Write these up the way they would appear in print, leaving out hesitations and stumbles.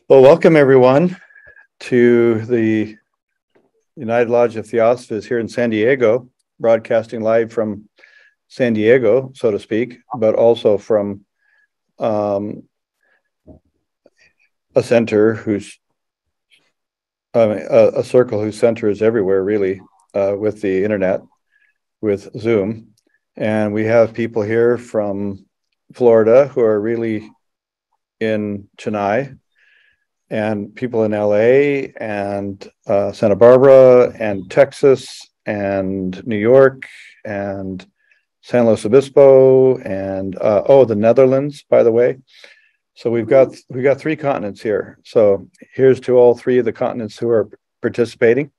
Well, welcome everyone to the United Lodge of Theosophists here in San Diego, broadcasting live from San Diego, so to speak, but also from a center whose a circle whose center is everywhere, really, with the internet, with Zoom. And we have people here from Florida who are really in Chennai, and people in LA and Santa Barbara and Texas and New York and San Luis Obispo and the Netherlands, by the way. So we've got three continents here. So here's to all three of the continents who are participating.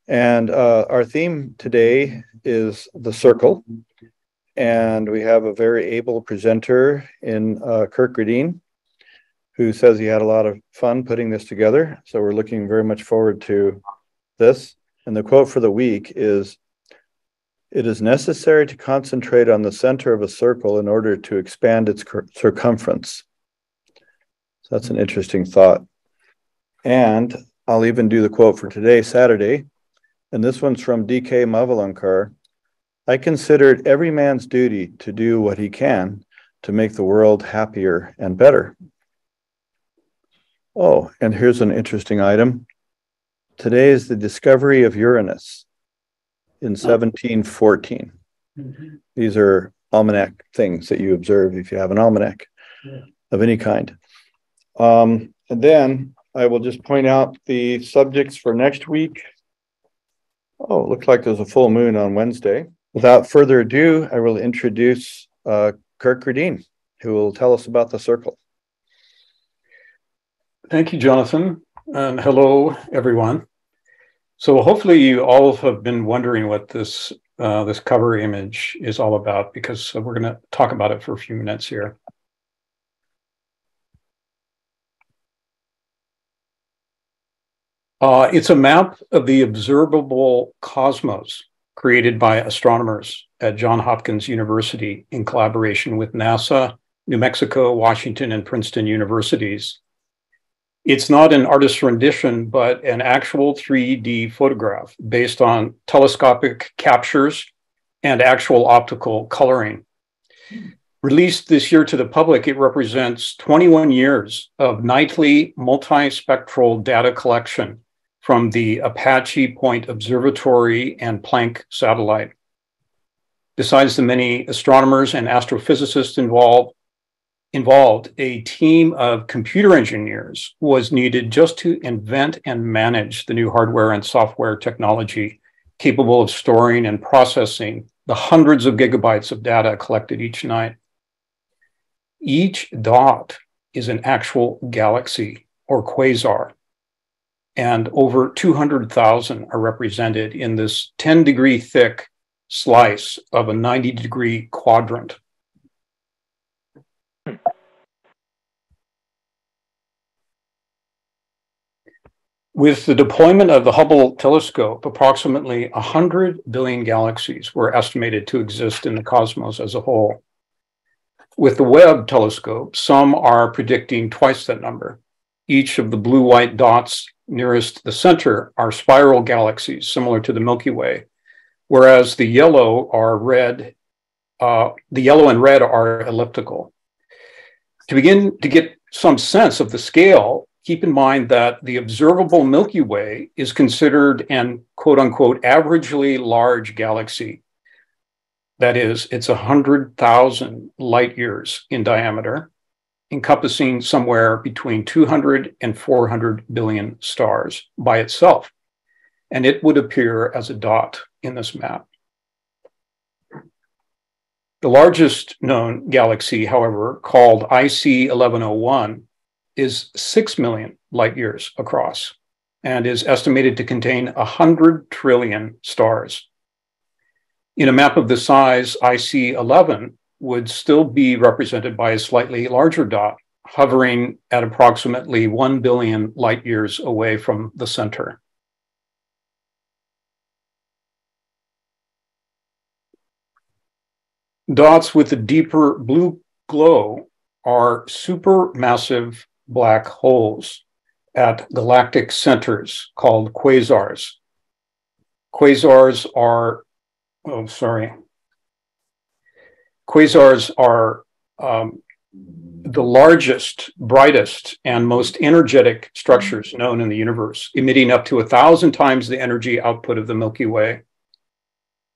And our theme today is the circle. And we have a very able presenter in Kirk Gradin, who says he had a lot of fun putting this together. So we're looking very much forward to this. And the quote for the week is, "It is necessary to concentrate on the center of a circle in order to expand its circumference." So that's an interesting thought. And I'll even do the quote for today, Saturday. And this one's from D.K. Mavalankar. "I consider it every man's duty to do what he can to make the world happier and better." Oh, and here's an interesting item. Today is the discovery of Uranus in 1714. Mm-hmm. These are almanac things that you observe if you have an almanac of any kind. And then I will just point out the subjects for next week. Oh, it looks like there's a full moon on Wednesday. Without further ado, I will introduce Kirk Gradin, who will tell us about the circle. Thank you, Jonathan, and hello, everyone. So hopefully you all have been wondering what this cover image is all about, because we're going to talk about it for a few minutes here. It's a map of the observable cosmos created by astronomers at Johns Hopkins University in collaboration with NASA, New Mexico, Washington, and Princeton universities. It's not an artist's rendition, but an actual 3D photograph based on telescopic captures and actual optical coloring. Released this year to the public, it represents 21 years of nightly multispectral data collection from the Apache Point Observatory and Planck satellite. Besides the many astronomers and astrophysicists involved, a team of computer engineers was needed just to invent and manage the new hardware and software technology capable of storing and processing the hundreds of gigabytes of data collected each night. Each dot is an actual galaxy or quasar, and over 200,000 are represented in this 10-degree thick slice of a 90-degree quadrant. With the deployment of the Hubble telescope, approximately 100 billion galaxies were estimated to exist in the cosmos as a whole. With the Webb telescope, some are predicting twice that number. Each of the blue-white dots nearest the center are spiral galaxies similar to the Milky Way, whereas the yellow and red are elliptical. To begin to get some sense of the scale, keep in mind that the observable Milky Way is considered an quote-unquote averagely large galaxy. That is, it's 100,000 light years in diameter, encompassing somewhere between 200 and 400 billion stars by itself, and it would appear as a dot in this map. The largest known galaxy, however, called IC 1101, is 6 million light years across and is estimated to contain 100 trillion stars. In a map of this size, IC 11 would still be represented by a slightly larger dot, hovering at approximately 1 billion light years away from the center. Dots with a deeper blue glow are supermassive black holes at galactic centers called quasars. Quasars are, quasars are the largest, brightest, and most energetic structures known in the universe, emitting up to 1,000 times the energy output of the Milky Way.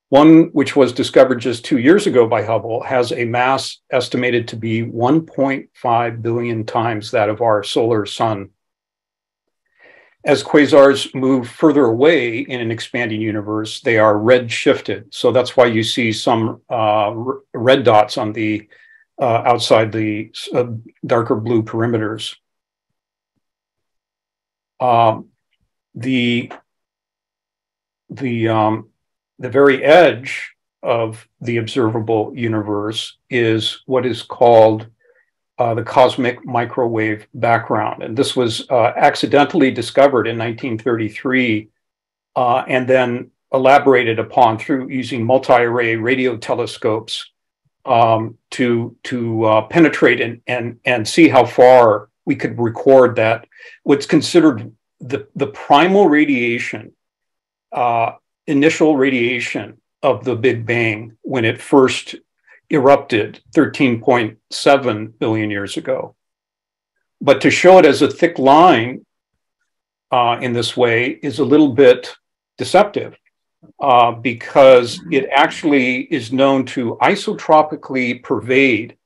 One, which was discovered just 2 years ago by Hubble, has a mass estimated to be 1.5 billion times that of our solar sun. As quasars move further away in an expanding universe, they are red-shifted. So that's why you see some red dots on the outside the darker blue perimeters. The very edge of the observable universe is what is called the cosmic microwave background. And this was accidentally discovered in 1933 and then elaborated upon through using multi-array radio telescopes to penetrate and see how far we could record that what's considered the primal radiation, initial radiation of the Big Bang when it first erupted 13.7 billion years ago. But to show it as a thick line in this way is a little bit deceptive because it actually is known to isotropically pervade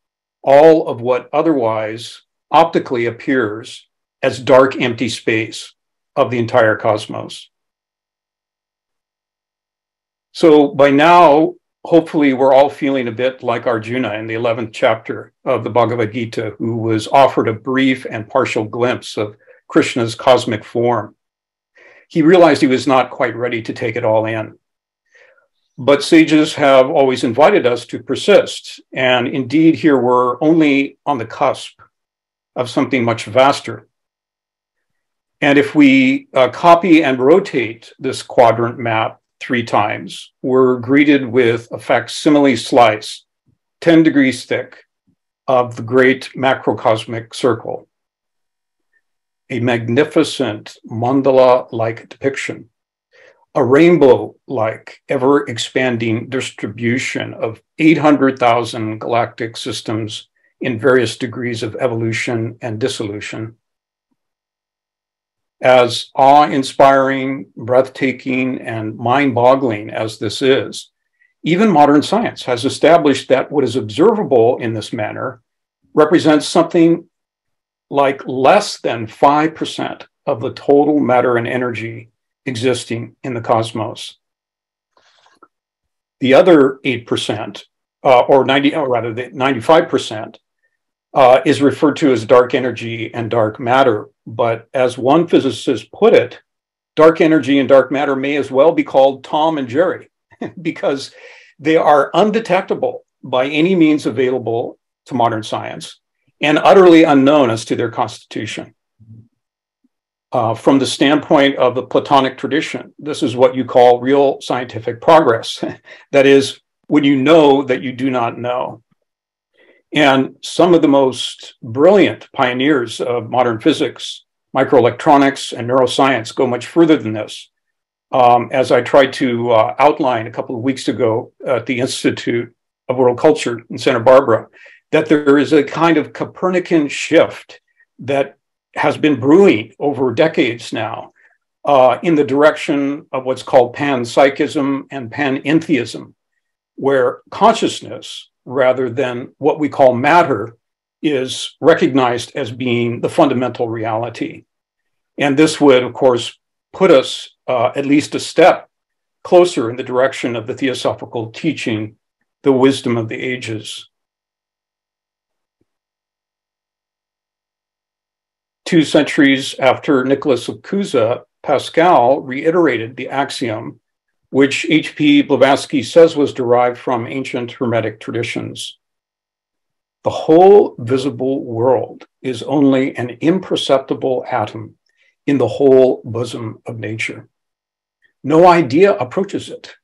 all of what otherwise optically appears as dark, empty space of the entire cosmos. So by now, hopefully we're all feeling a bit like Arjuna in the 11th chapter of the Bhagavad Gita, who was offered a brief and partial glimpse of Krishna's cosmic form. He realized he was not quite ready to take it all in. But sages have always invited us to persist. And indeed, here we're only on the cusp of something much vaster. And if we copy and rotate this quadrant map 3 times, we're greeted with a facsimile slice, 10 degrees thick, of the great macrocosmic circle. A magnificent mandala-like depiction, a rainbow-like, ever-expanding distribution of 800,000 galactic systems in various degrees of evolution and dissolution. As awe-inspiring, breathtaking, and mind-boggling as this is, even modern science has established that what is observable in this manner represents something like less than 5% of the total matter and energy existing in the cosmos. The other 8%, or rather the 95%, is referred to as dark energy and dark matter. But as one physicist put it, dark energy and dark matter may as well be called Tom and Jerry because they are undetectable by any means available to modern science and utterly unknown as to their constitution. From the standpoint of the Platonic tradition, this is what you call real scientific progress. That is, when you know that you do not know. And some of the most brilliant pioneers of modern physics, microelectronics, and neuroscience go much further than this. As I tried to outline a couple of weeks ago at the Institute of World Culture in Santa Barbara, that there is a kind of Copernican shift that has been brewing over decades now in the direction of what's called panpsychism and panentheism, where consciousness, rather than what we call matter, is recognized as being the fundamental reality. And this would, of course, put us at least a step closer in the direction of the theosophical teaching, the wisdom of the ages. 2 centuries after Nicholas of Cusa, Pascal reiterated the axiom, which H.P. Blavatsky says was derived from ancient Hermetic traditions. The whole visible world is only an imperceptible atom in the whole bosom of nature. No idea approaches it.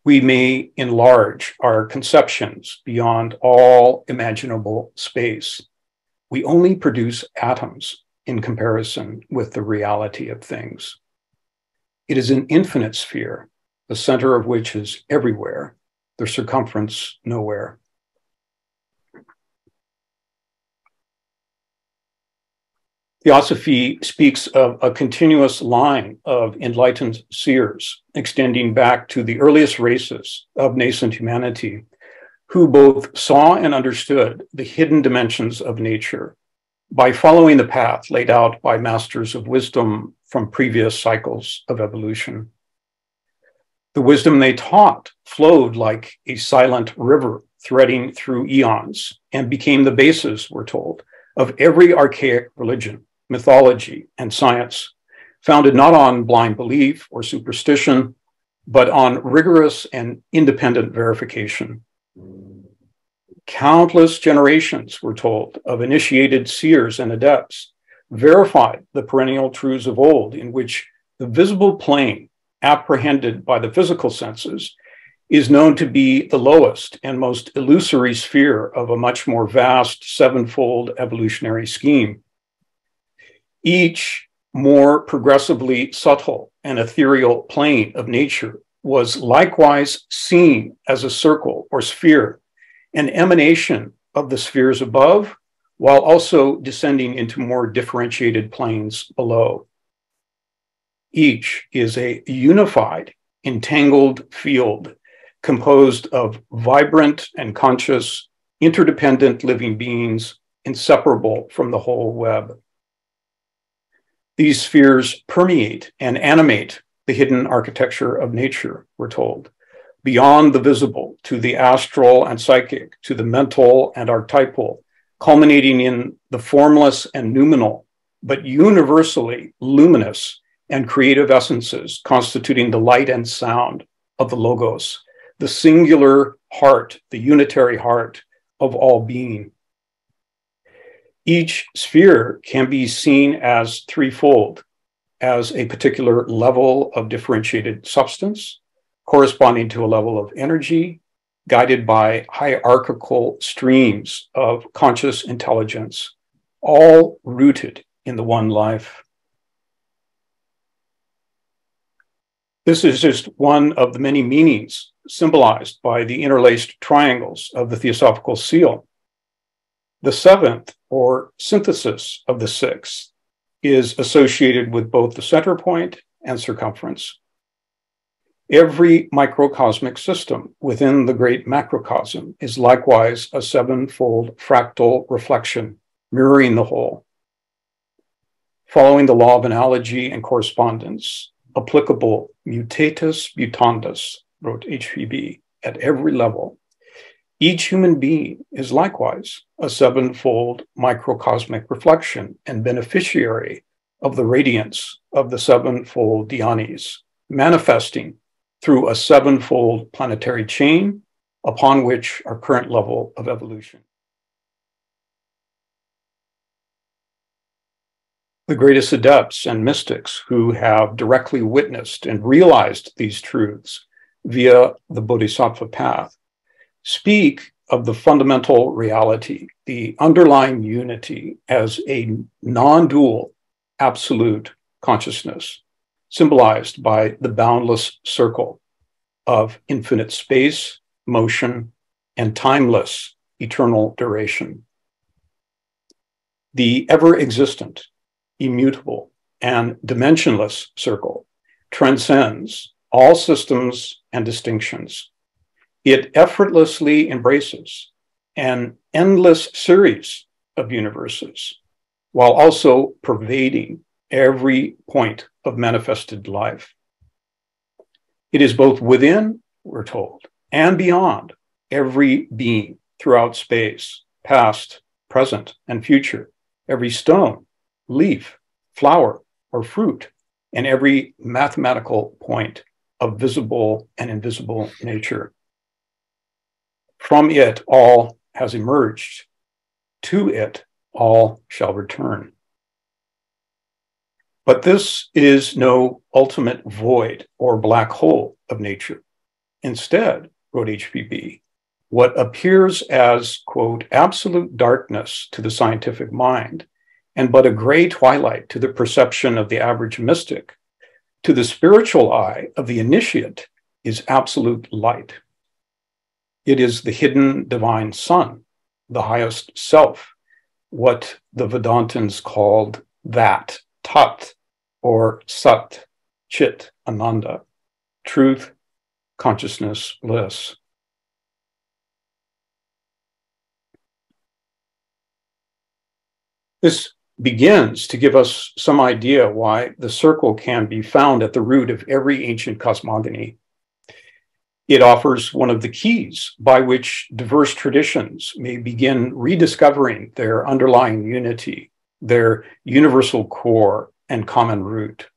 We may enlarge our conceptions beyond all imaginable space. We only produce atoms in comparison with the reality of things. It is an infinite sphere, the center of which is everywhere, the circumference nowhere. Theosophy speaks of a continuous line of enlightened seers extending back to the earliest races of nascent humanity, who both saw and understood the hidden dimensions of nature by following the path laid out by masters of wisdom from previous cycles of evolution. The wisdom they taught flowed like a silent river threading through eons and became the basis, we're told, of every archaic religion, mythology, and science, founded not on blind belief or superstition, but on rigorous and independent verification. Countless generations, we're told, of initiated seers and adepts verified the perennial truths of old, in which the visible plane, apprehended by the physical senses, is known to be the lowest and most illusory sphere of a much more vast sevenfold evolutionary scheme. Each more progressively subtle and ethereal plane of nature was likewise seen as a circle or sphere, an emanation of the spheres above, while also descending into more differentiated planes below. Each is a unified, entangled field composed of vibrant and conscious, interdependent living beings inseparable from the whole web. These spheres permeate and animate the hidden architecture of nature, we're told, beyond the visible to the astral and psychic, to the mental and archetypal, culminating in the formless and noumenal, but universally luminous and creative essences constituting the light and sound of the Logos, the singular heart, the unitary heart of all being. Each sphere can be seen as threefold, as a particular level of differentiated substance, corresponding to a level of energy, guided by hierarchical streams of conscious intelligence, all rooted in the one life. This is just one of the many meanings symbolized by the interlaced triangles of the Theosophical Seal. The seventh, or synthesis of the sixth, is associated with both the center point and circumference. Every microcosmic system within the great macrocosm is likewise a sevenfold fractal reflection, mirroring the whole. Following the law of analogy and correspondence, applicable mutatis mutandis, wrote HPB, at every level, each human being is likewise a sevenfold microcosmic reflection and beneficiary of the radiance of the sevenfold dhyanis, manifesting through a sevenfold planetary chain upon which our current level of evolution. The greatest adepts and mystics who have directly witnessed and realized these truths via the Bodhisattva path speak of the fundamental reality, the underlying unity, as a non-dual absolute consciousness, symbolized by the boundless circle of infinite space, motion, and timeless eternal duration. The ever-existent, immutable, and dimensionless circle transcends all systems and distinctions. It effortlessly embraces an endless series of universes, while also pervading every point of manifested life. It is both within, we're told, and beyond every being throughout space, past, present, and future, every stone, leaf, flower, or fruit, and every mathematical point of visible and invisible nature. From it all has emerged, to it all shall return. But this is no ultimate void or black hole of nature. Instead, wrote HPB, what appears as, quote, absolute darkness to the scientific mind and but a gray twilight to the perception of the average mystic, to the spiritual eye of the initiate is absolute light. It is the hidden divine sun, the highest self, what the Vedantins called that, tat, or sat, chit, ananda, truth, consciousness, bliss. This begins to give us some idea why the circle can be found at the root of every ancient cosmogony. It offers one of the keys by which diverse traditions may begin rediscovering their underlying unity, their universal core and common root.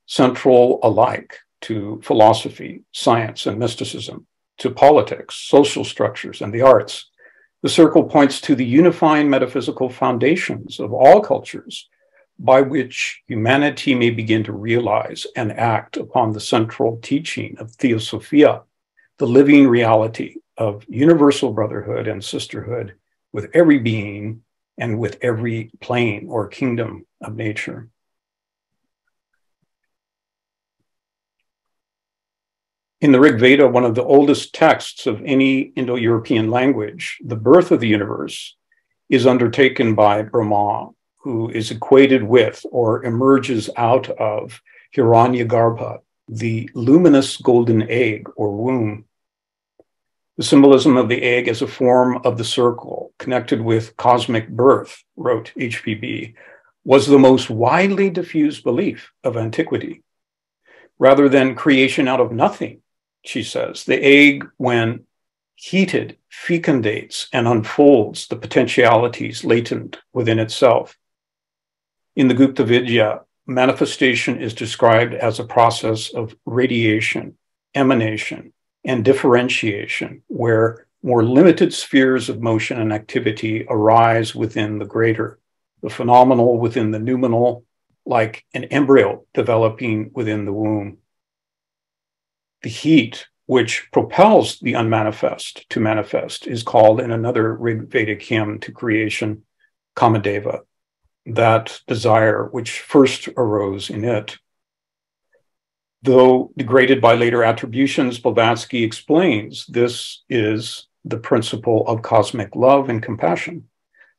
Central alike to philosophy, science, and mysticism, to politics, social structures, and the arts, the circle points to the unifying metaphysical foundations of all cultures by which humanity may begin to realize and act upon the central teaching of Theosophia, the living reality of universal brotherhood and sisterhood with every being and with every plane or kingdom of nature. In the Rig Veda, one of the oldest texts of any Indo-European language, the birth of the universe is undertaken by Brahma, who is equated with or emerges out of Hiranyagarbha, the luminous golden egg or womb. The symbolism of the egg as a form of the circle connected with cosmic birth, wrote HPB, was the most widely diffused belief of antiquity. Rather than creation out of nothing, she says, the egg, when heated, fecundates and unfolds the potentialities latent within itself. In the Gupta Vidya, manifestation is described as a process of radiation, emanation, and differentiation, where more limited spheres of motion and activity arise within the greater, the phenomenal within the noumenal, like an embryo developing within the womb. The heat which propels the unmanifest to manifest is called in another Rig Vedic hymn to creation, Kamadeva, that desire which first arose in it. Though degraded by later attributions, Blavatsky explains this is the principle of cosmic love and compassion,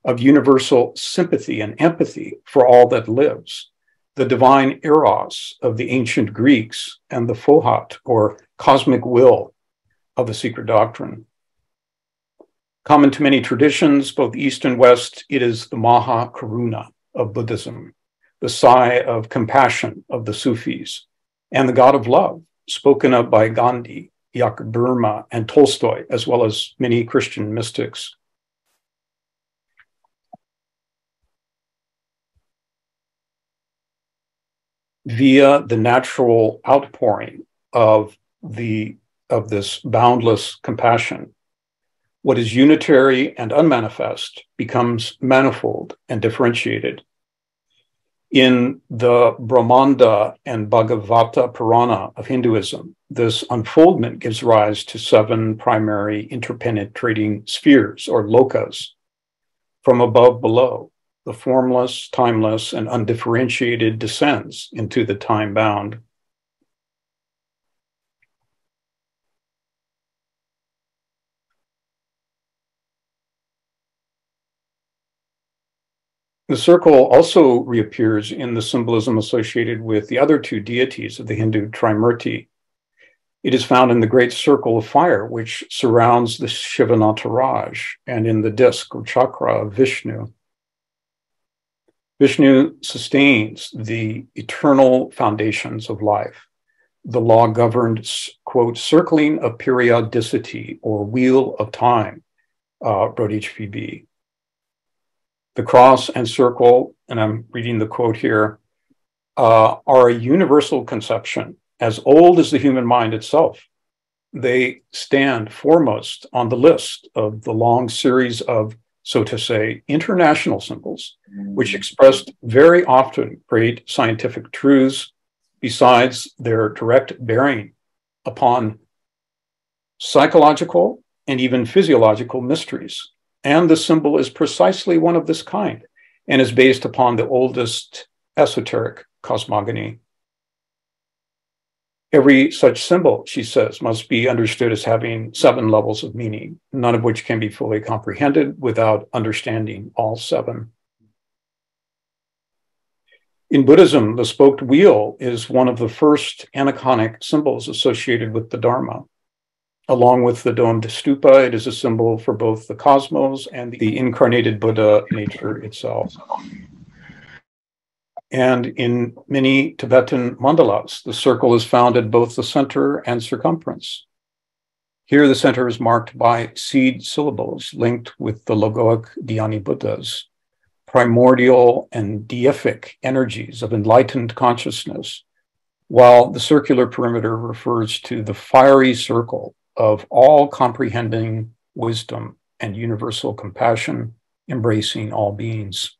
of universal sympathy and empathy for all that lives, the divine eros of the ancient Greeks and the fohat, or cosmic will, of the secret doctrine. Common to many traditions, both East and West, it is the Maha Karuna of Buddhism, the sigh of compassion of the Sufis, and the God of love, spoken of by Gandhi, Jakob Burma, and Tolstoy, as well as many Christian mystics. Via the natural outpouring of this boundless compassion, what is unitary and unmanifest becomes manifold and differentiated. In the Brahmanda and Bhagavata Purana of Hinduism, this unfoldment gives rise to 7 primary interpenetrating spheres or lokas, from above below. The formless, timeless, and undifferentiated descends into the time-bound. The circle also reappears in the symbolism associated with the other 2 deities of the Hindu Trimurti. It is found in the great circle of fire, which surrounds the Shivanataraj, and in the disc or chakra of Vishnu. Vishnu sustains the eternal foundations of life, the law-governed, quote, circling of periodicity or wheel of time, wrote HPB. The cross and circle, and I'm reading the quote here, are a universal conception as old as the human mind itself. They stand foremost on the list of the long series of, so to say, international symbols, which expressed very often great scientific truths besides their direct bearing upon psychological and even physiological mysteries. And the symbol is precisely one of this kind. and is based upon the oldest esoteric cosmogony. Every such symbol, she says, must be understood as having 7 levels of meaning, none of which can be fully comprehended without understanding all 7. In Buddhism, the spoked wheel is one of the first aniconic symbols associated with the Dharma. Along with the domed stupa, it is a symbol for both the cosmos and the incarnated Buddha nature itself. And in many Tibetan mandalas, the circle is found at both the center and circumference. Here, the center is marked by seed syllables linked with the logoic Dhyani Buddhas, primordial and deific energies of enlightened consciousness, while the circular perimeter refers to the fiery circle of all comprehending wisdom and universal compassion, embracing all beings.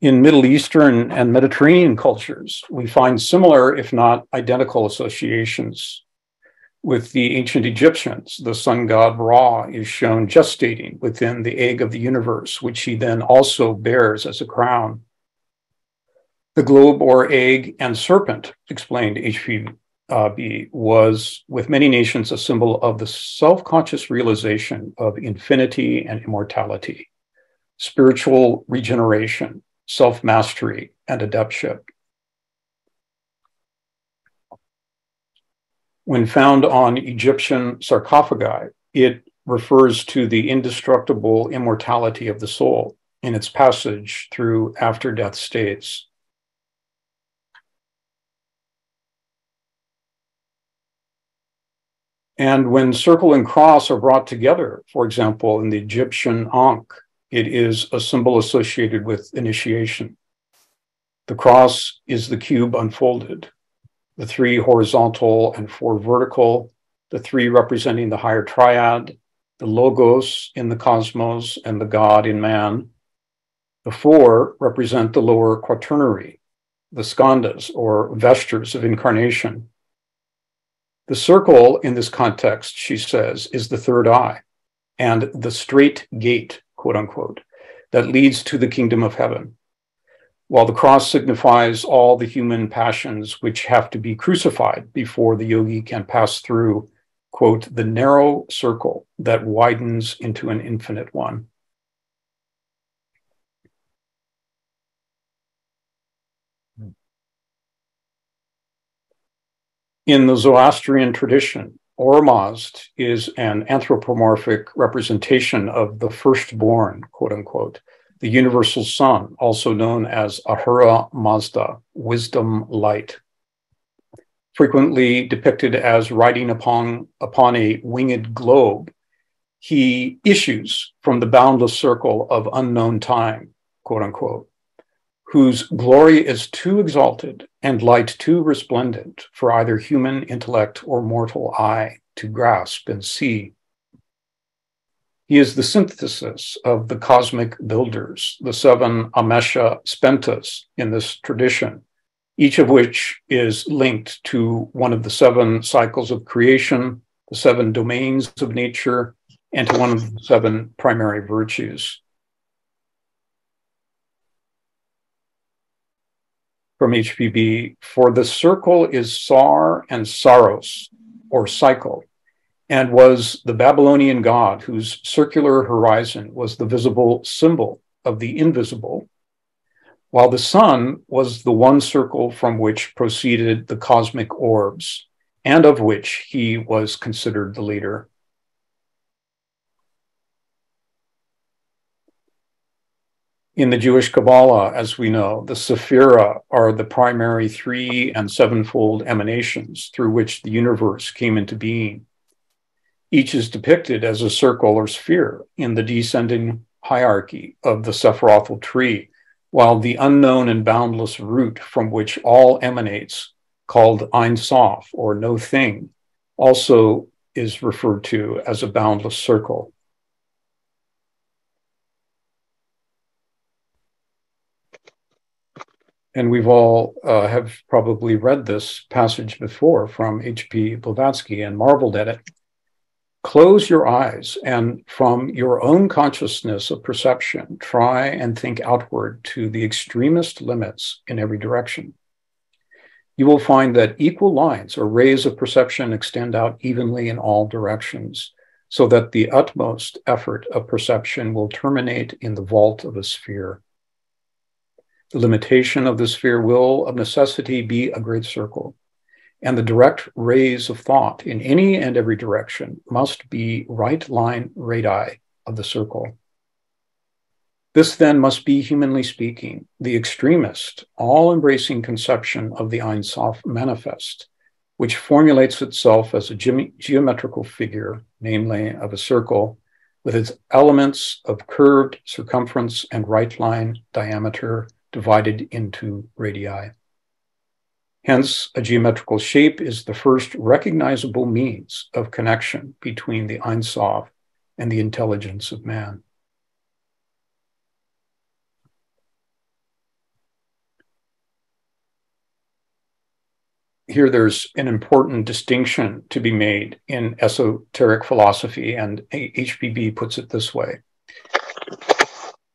In Middle Eastern and Mediterranean cultures, we find similar, if not identical, associations. With the ancient Egyptians, the sun god Ra is shown gestating within the egg of the universe, which he then also bears as a crown. The globe or egg and serpent, explained HPB, was with many nations a symbol of the self-conscious realization of infinity and immortality, spiritual regeneration, self-mastery, and adeptship. When found on Egyptian sarcophagi, it refers to the indestructible immortality of the soul in its passage through after-death states. And when circle and cross are brought together, for example, in the Egyptian Ankh, it is a symbol associated with initiation. The cross is the cube unfolded, the 3 horizontal and 4 vertical, the 3 representing the higher triad, the logos in the cosmos and the God in man. The 4 represent the lower quaternary, the skandhas or vestures of incarnation. The circle in this context, she says, is the 3rd eye and the straight gate, quote unquote, that leads to the kingdom of heaven, while the cross signifies all the human passions which have to be crucified before the yogi can pass through, quote, the narrow circle that widens into an infinite one. In the Zoroastrian tradition, Ormazd is an anthropomorphic representation of the firstborn, quote unquote, the universal sun, also known as Ahura Mazda, wisdom light. Frequently depicted as riding upon a winged globe, he issues from the boundless circle of unknown time, quote unquote, whose glory is too exalted and light too resplendent for either human intellect or mortal eye to grasp and see. He is the synthesis of the cosmic builders, the 7 Amesha Spentas in this tradition, each of which is linked to one of the 7 cycles of creation, the 7 domains of nature, and to one of the 7 primary virtues. From HPB, for the circle is Sar and Saros, or cycle, and was the Babylonian god whose circular horizon was the visible symbol of the invisible, while the sun was the one circle from which proceeded the cosmic orbs, and of which he was considered the leader. In the Jewish Kabbalah, as we know, the Sephira are the primary 3 and 7-fold emanations through which the universe came into being. Each is depicted as a circle or sphere in the descending hierarchy of the Sephirothal tree, while the unknown and boundless root from which all emanates, called Ein Sof, or no thing, also is referred to as a boundless circle. And we've all have probably read this passage before from H.P. Blavatsky and marveled at it. Close your eyes and from your own consciousness of perception, try and think outward to the extremist limits in every direction. You will find that equal lines or rays of perception extend out evenly in all directions, so that the utmost effort of perception will terminate in the vault of a sphere. The limitation of the sphere will, of necessity, be a great circle, and the direct rays of thought in any and every direction must be right line radii of the circle. This then must be, humanly speaking, the extremist, all-embracing conception of the Ein Sof manifest, which formulates itself as a geometrical figure, namely of a circle, with its elements of curved circumference and right line diameter divided into radii. Hence, a geometrical shape is the first recognizable means of connection between the Ein Sof and the intelligence of man. Here there's an important distinction to be made in esoteric philosophy, and HPB puts it this way.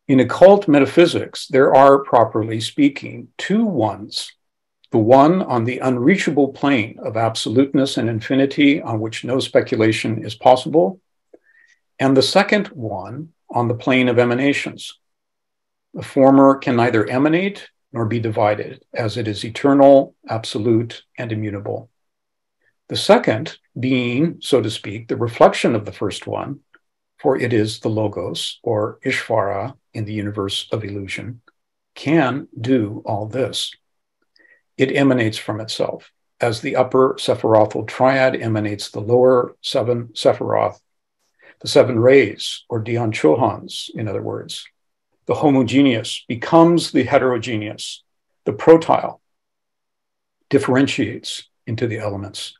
In occult metaphysics, there are, properly speaking, two ones. The one on the unreachable plane of absoluteness and infinity, on which no speculation is possible, and the second one on the plane of emanations. The former can neither emanate nor be divided, as it is eternal, absolute, and immutable. The second being, so to speak, the reflection of the first one, for it is the Logos, or Ishvara, in the universe of illusion, can do all this. It emanates from itself, as the upper Sephirothal triad emanates the lower seven Sephiroth, the seven rays, or Dion Chohans, in other words. The homogeneous becomes the heterogeneous. The protile differentiates into the elements.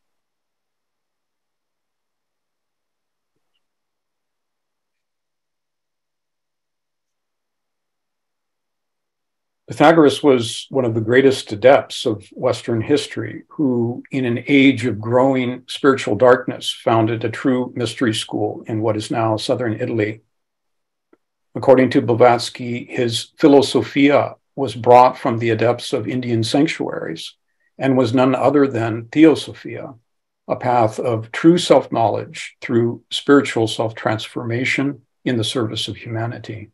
Pythagoras was one of the greatest adepts of Western history, who, in an age of growing spiritual darkness, founded a true mystery school in what is now southern Italy. According to Blavatsky, his philosophia was brought from the adepts of Indian sanctuaries and was none other than theosophia, a path of true self-knowledge through spiritual self-transformation in the service of humanity.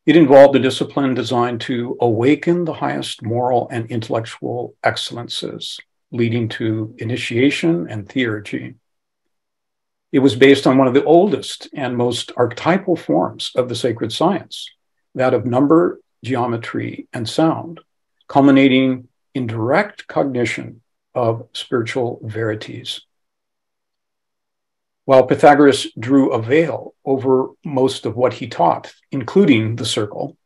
It involved a discipline designed to awaken the highest moral and intellectual excellences, leading to initiation and theurgy. It was based on one of the oldest and most archetypal forms of the sacred science, that of number, geometry, and sound, culminating in direct cognition of spiritual verities. While Pythagoras drew a veil over most of what he taught, including the circle,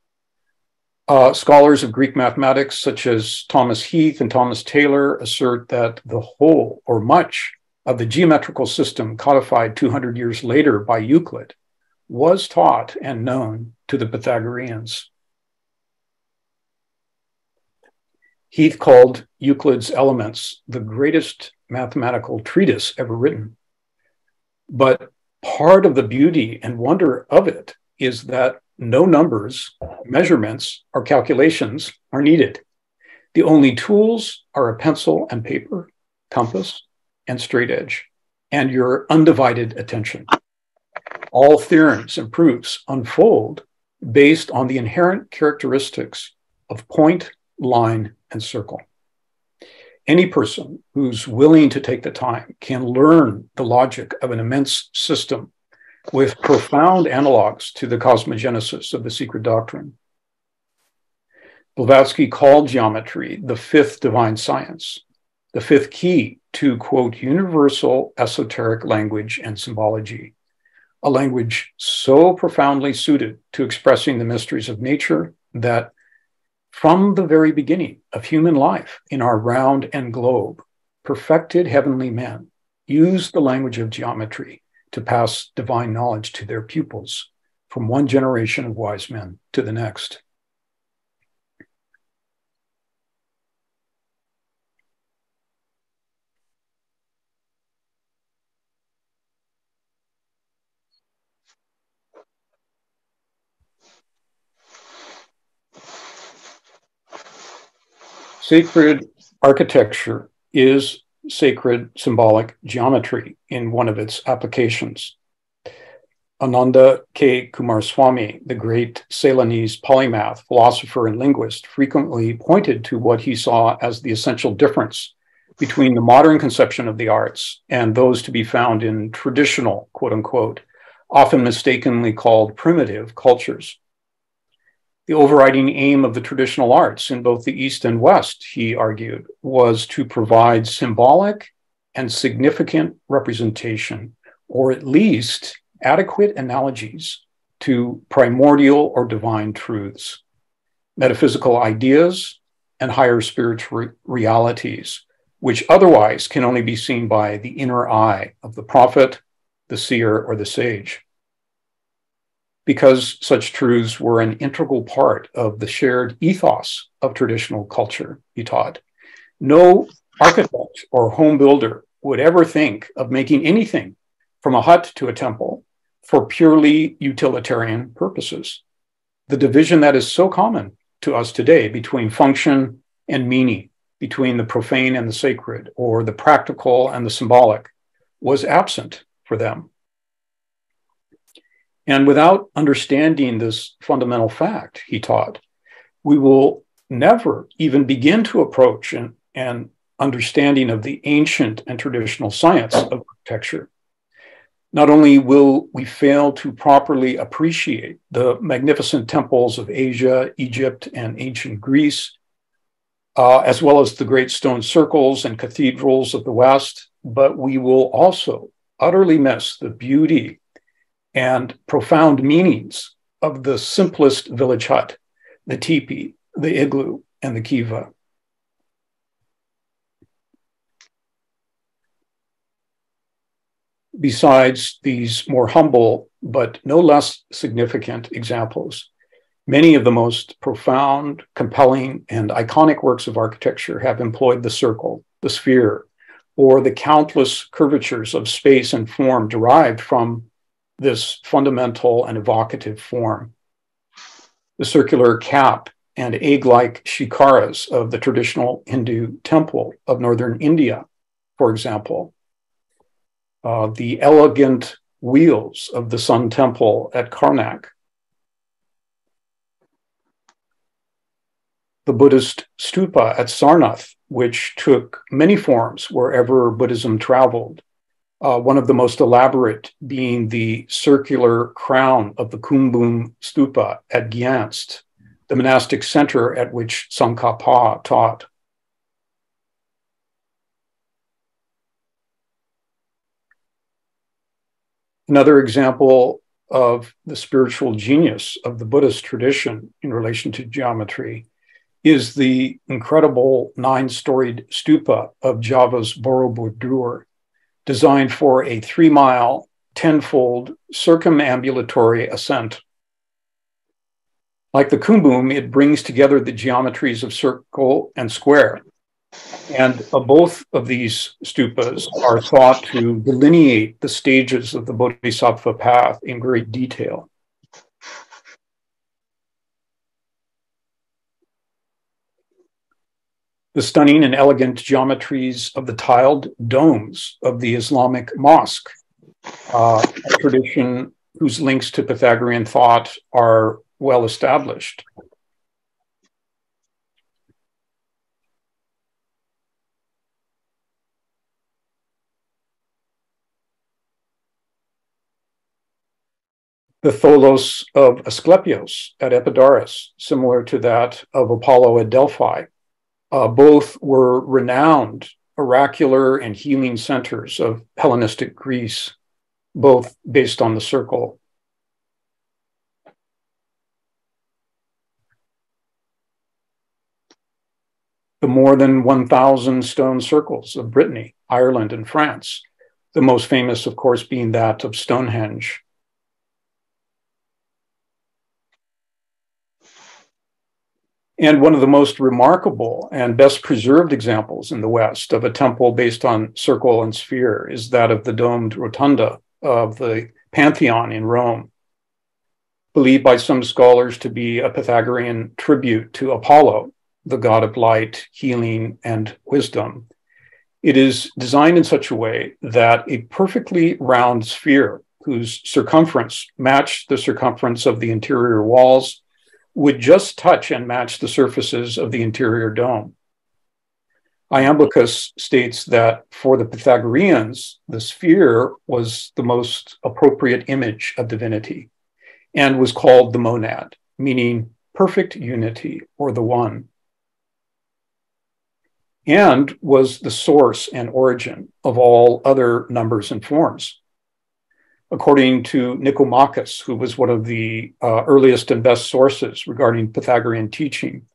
scholars of Greek mathematics such as Thomas Heath and Thomas Taylor assert that the whole or much of the geometrical system codified 200 years later by Euclid was taught and known to the Pythagoreans. Heath called Euclid's Elements the greatest mathematical treatise ever written. But part of the beauty and wonder of it is that no numbers, measurements, or calculations are needed. The only tools are a pencil and paper, compass, and straight edge, and your undivided attention. All theorems and proofs unfold based on the inherent characteristics of point, line, and circle. Any person who's willing to take the time can learn the logic of an immense system with profound analogs to the cosmogenesis of the secret doctrine. Blavatsky called geometry the fifth divine science, the fifth key to, quote, universal esoteric language and symbology, a language so profoundly suited to expressing the mysteries of nature that from the very beginning of human life in our round and globe, perfected heavenly men used the language of geometry to pass divine knowledge to their pupils from one generation of wise men to the next. Sacred architecture is sacred symbolic geometry in one of its applications. Ananda K. Coomaraswamy, the great Ceylonese polymath, philosopher, and linguist, frequently pointed to what he saw as the essential difference between the modern conception of the arts and those to be found in traditional, quote unquote, often mistakenly called primitive cultures. The overriding aim of the traditional arts in both the East and West, he argued, was to provide symbolic and significant representation, or at least adequate analogies to primordial or divine truths, metaphysical ideas, and higher spiritual realities, which otherwise can only be seen by the inner eye of the prophet, the seer, or the sage. Because such truths were an integral part of the shared ethos of traditional culture, he taught, no architect or home builder would ever think of making anything from a hut to a temple for purely utilitarian purposes. The division that is so common to us today between function and meaning, between the profane and the sacred, or the practical and the symbolic, was absent for them. And without understanding this fundamental fact, he taught, we will never even begin to approach an understanding of the ancient and traditional science of architecture. Not only will we fail to properly appreciate the magnificent temples of Asia, Egypt, and ancient Greece, as well as the great stone circles and cathedrals of the West, but we will also utterly miss the beauty and profound meanings of the simplest village hut, the teepee, the igloo, and the kiva. Besides these more humble but no less significant examples, many of the most profound, compelling, and iconic works of architecture have employed the circle, the sphere, or the countless curvatures of space and form derived from this fundamental and evocative form. The circular cap and egg-like shikaras of the traditional Hindu temple of northern India, for example, the elegant wheels of the Sun Temple at Karnak, the Buddhist stupa at Sarnath, which took many forms wherever Buddhism traveled, one of the most elaborate being the circular crown of the Kumbum stupa at Gyansk, the monastic center at which Tsongkhapa taught. Another example of the spiritual genius of the Buddhist tradition in relation to geometry is the incredible 9-storied stupa of Java's Borobudur, designed for a 3-mile, 10-fold circumambulatory ascent. Like the Kumbum, it brings together the geometries of circle and square. And both of these stupas are thought to delineate the stages of the Bodhisattva path in great detail. The stunning and elegant geometries of the tiled domes of the Islamic mosque, a tradition whose links to Pythagorean thought are well established. The tholos of Asclepios at Epidaurus, similar to that of Apollo at Delphi, both were renowned oracular and healing centers of Hellenistic Greece, both based on the circle. The more than 1,000 stone circles of Brittany, Ireland, and France, the most famous, of course, being that of Stonehenge. And one of the most remarkable and best preserved examples in the West of a temple based on circle and sphere is that of the domed rotunda of the Pantheon in Rome, believed by some scholars to be a Pythagorean tribute to Apollo, the god of light, healing, and wisdom. It is designed in such a way that a perfectly round sphere whose circumference matched the circumference of the interior walls would just touch and match the surfaces of the interior dome. Iamblichus states that for the Pythagoreans, the sphere was the most appropriate image of divinity and was called the monad, meaning perfect unity or the one, and was the source and origin of all other numbers and forms. According to Nicomachus, who was one of the earliest and best sources regarding Pythagorean teaching,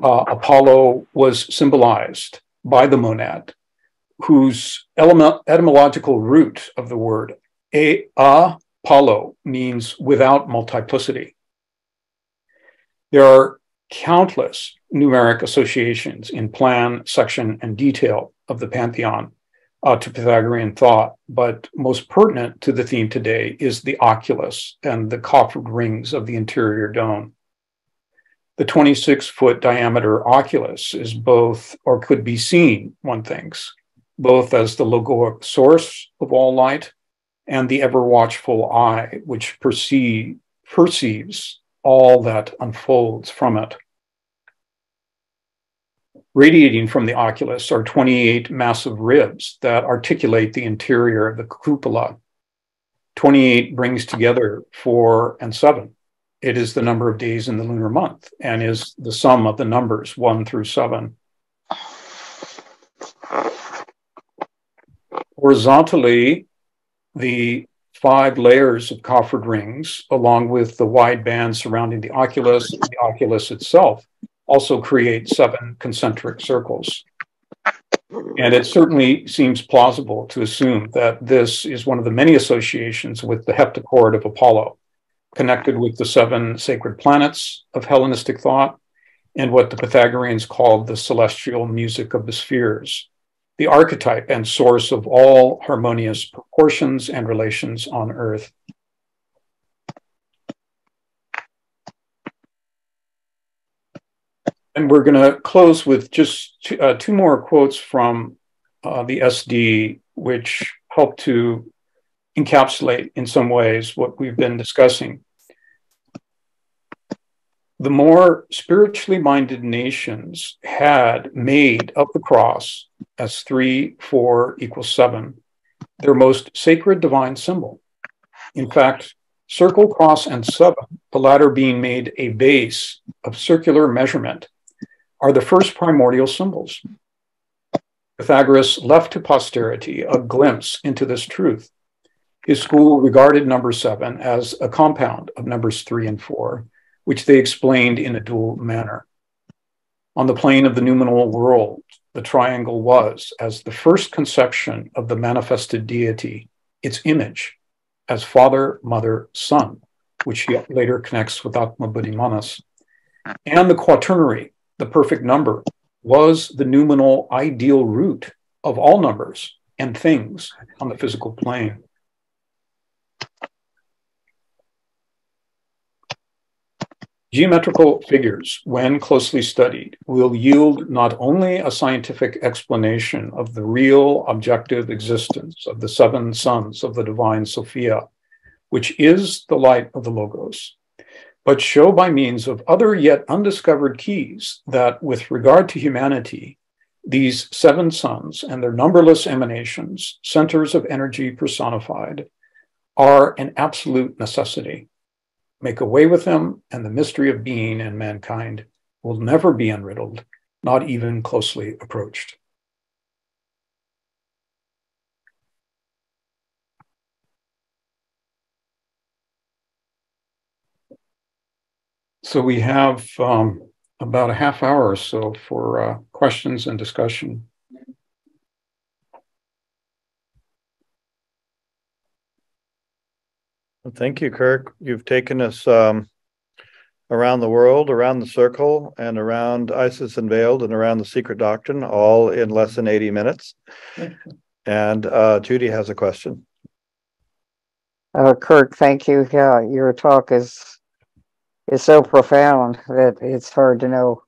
Apollo was symbolized by the monad, whose etymological root of the word Apollo means without multiplicity. There are countless numeric associations in plan, section, and detail of the pantheon to Pythagorean thought, but most pertinent to the theme today is the oculus and the coffered rings of the interior dome. The 26-foot diameter oculus is both, or could be seen, one thinks, both as the logoic source of all light and the ever-watchful eye, which perceives all that unfolds from it. Radiating from the oculus are 28 massive ribs that articulate the interior of the cupola. 28 brings together 4 and 7. It is the number of days in the lunar month and is the sum of the numbers 1 through 7. Horizontally, the 5 layers of coffered rings, along with the wide band surrounding the oculus and the oculus itself, also create 7 concentric circles. And it certainly seems plausible to assume that this is one of the many associations with the heptachord of Apollo, connected with the 7 sacred planets of Hellenistic thought and what the Pythagoreans called the celestial music of the spheres, the archetype and source of all harmonious proportions and relations on Earth. And we're going to close with just 2 more quotes from the SD, which help to encapsulate in some ways what we've been discussing. The more spiritually minded nations had made of the cross as 3, 4 equals 7 their most sacred divine symbol. In fact, circle, cross, and 7, the latter being made a base of circular measurement, are the first primordial symbols. Pythagoras left to posterity a glimpse into this truth. His school regarded number 7 as a compound of numbers 3 and 4, which they explained in a dual manner. On the plane of the noumenal world, the triangle was, as the first conception of the manifested deity, its image, as Father, Mother, Son, which he later connects with Atma Buddhi Manas. And the quaternary, the perfect number, was the noumenal ideal root of all numbers and things on the physical plane. Geometrical figures, when closely studied, will yield not only a scientific explanation of the real objective existence of the 7 sons of the divine Sophia, which is the light of the Logos, but show by means of other yet undiscovered keys that with regard to humanity, these 7 sons and their numberless emanations, centers of energy personified, are an absolute necessity. Make away with them, and the mystery of being and mankind will never be unriddled, not even closely approached. So we have about a half hour or so for questions and discussion. Well, thank you, Kirk. You've taken us around the world, around the circle, and around Isis Unveiled, and around the secret doctrine, all in less than 80 minutes. And Judy has a question. Kirk, thank you. Yeah, your talk is so profound that it's hard to know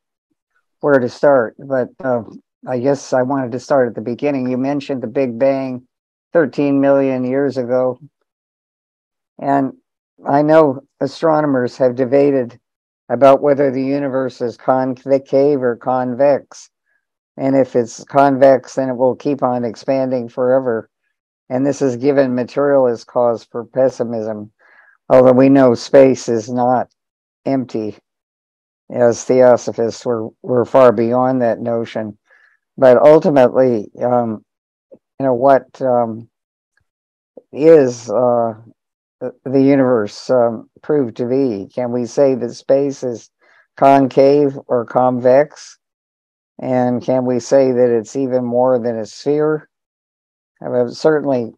where to start, but I guess I wanted to start at the beginning. You mentioned the Big Bang 13 million years ago, and I know astronomers have debated about whether the universe is concave or convex. And if it's convex, then it will keep on expanding forever. And this has given materialists cause for pessimism, although we know space is not empty. As theosophists, we're far beyond that notion. But ultimately, what is the universe proved to be? Can we say that space is concave or convex? And can we say that it's even more than a sphere? I mean, certainly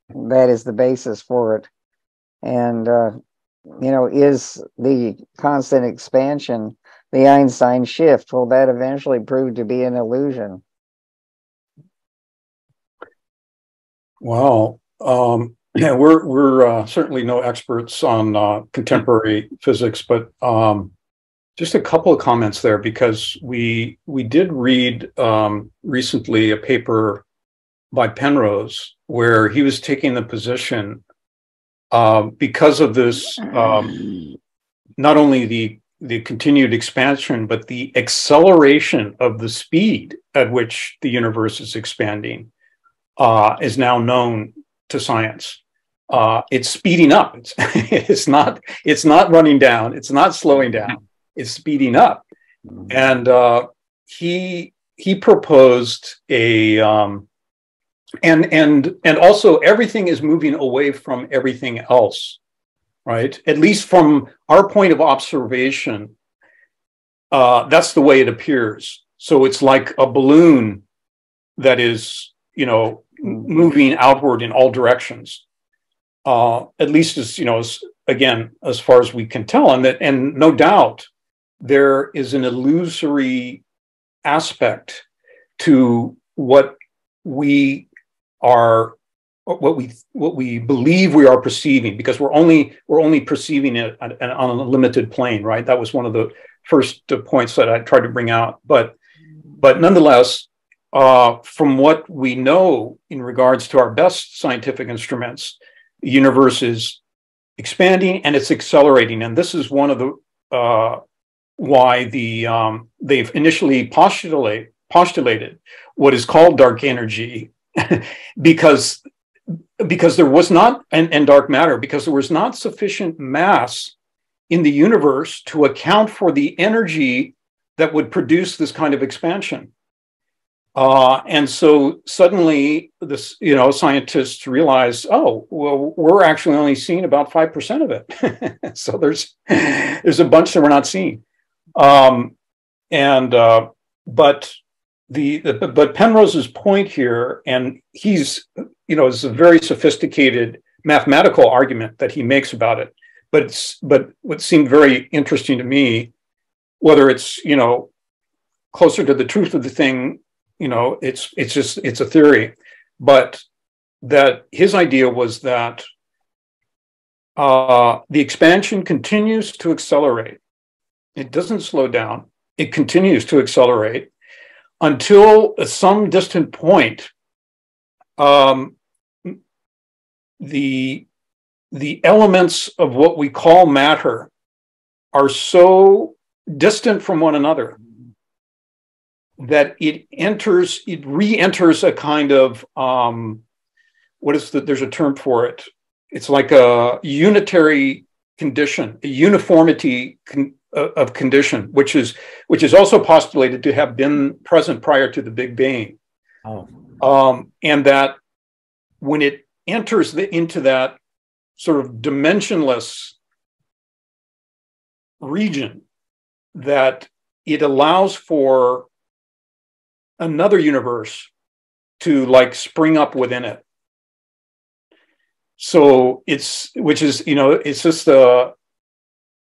that is the basis for it. And, is the constant expansion, the Einstein shift, will that eventually prove to be an illusion? Well, yeah, we're certainly no experts on contemporary physics, but just a couple of comments there, because we did read recently a paper by Penrose where he was taking the position because of this, not only the continued expansion, but the acceleration of the speed at which the universe is expanding is now known to science. It's speeding up. It's not running down. It's not slowing down. It's speeding up. And he proposed a and also everything is moving away from everything else, right? At least from our point of observation, that's the way it appears. So it's like a balloon that is, moving outward in all directions. At least as far as we can tell, and no doubt there is an illusory aspect to what we believe we are perceiving, because we're only perceiving it on a limited plane, right? That was one of the first points that I tried to bring out. But nonetheless, from what we know in regards to our best scientific instruments, the universe is expanding and it's accelerating. And this is one of the why they've initially postulated what is called dark energy, because there was not, and dark matter, because there was not sufficient mass in the universe to account for the energy that would produce this kind of expansion. And so suddenly scientists realize, oh, well, we're actually only seeing about 5% of it. So there's a bunch that we're not seeing. But Penrose's point here, and he's, it's a very sophisticated mathematical argument that he makes about it. But what seemed very interesting to me, whether it's, closer to the truth of the thing, it's a theory, but that his idea was that the expansion continues to accelerate. It doesn't slow down. It continues to accelerate until at some distant point, the elements of what we call matter are so distant from one another that it re-enters a kind of, there's a term for it. It's like a unitary condition, a uniformity of condition, which is also postulated to have been present prior to the Big Bang. And that when it enters into that sort of dimensionless region, that it allows for another universe to spring up within it. So it's a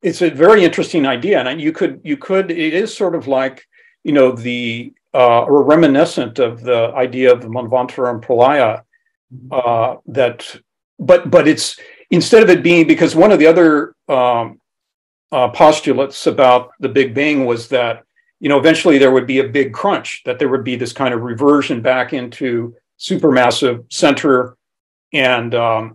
very interesting idea. And it is sort of like, or reminiscent of the idea of the Manvantara and Pralaya, but it's, instead of it being, because one of the other postulates about the Big Bang was that eventually there would be a big crunch, that there would be this kind of reversion back into supermassive center, and then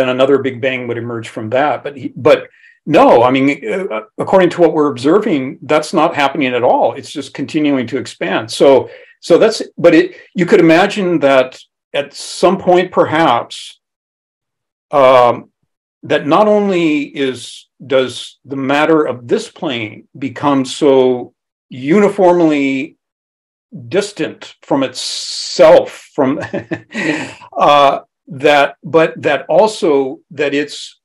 another big bang would emerge from that. But no, I mean, according to what we're observing, that's not happening at all. It's just continuing to expand. So that's, but you could imagine that at some point, perhaps, that not only does the matter of this plane become so uniformly distant from itself, from but that also that it's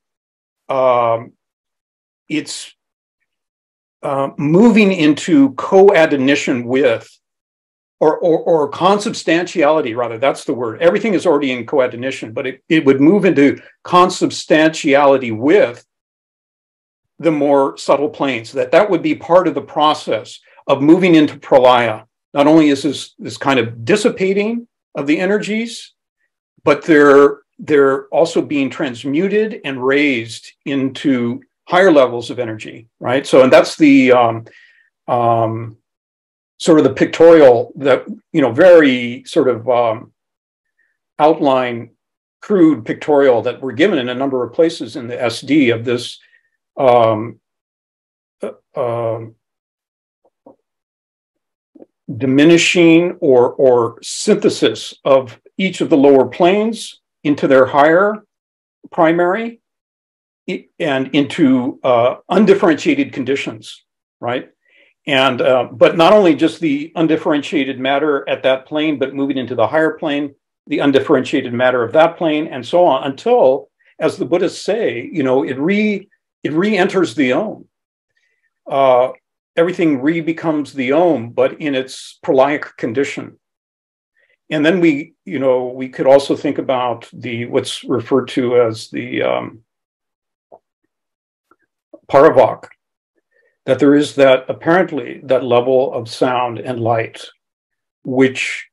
moving into co-adonition with, or consubstantiality, rather, that's the word. Everything is already in co-adonition, but it would move into consubstantiality with the more subtle planes, that would be part of the process of moving into pralaya. Not only is this kind of dissipating of the energies, but they're also being transmuted and raised into higher levels of energy, right? So, and that's the sort of the pictorial, that, very sort of outline, crude pictorial that we're given in a number of places in the SD of this diminishing or synthesis of each of the lower planes into their higher primary and into undifferentiated conditions, right? And but not only just the undifferentiated matter at that plane, but moving into the higher plane, the undifferentiated matter of that plane, and so on, until, as the Buddhists say, it re-enters the Om. Everything becomes the Om, but in its pralaic condition. And then we could also think about what's referred to as the paravak, that there is apparently that level of sound and light which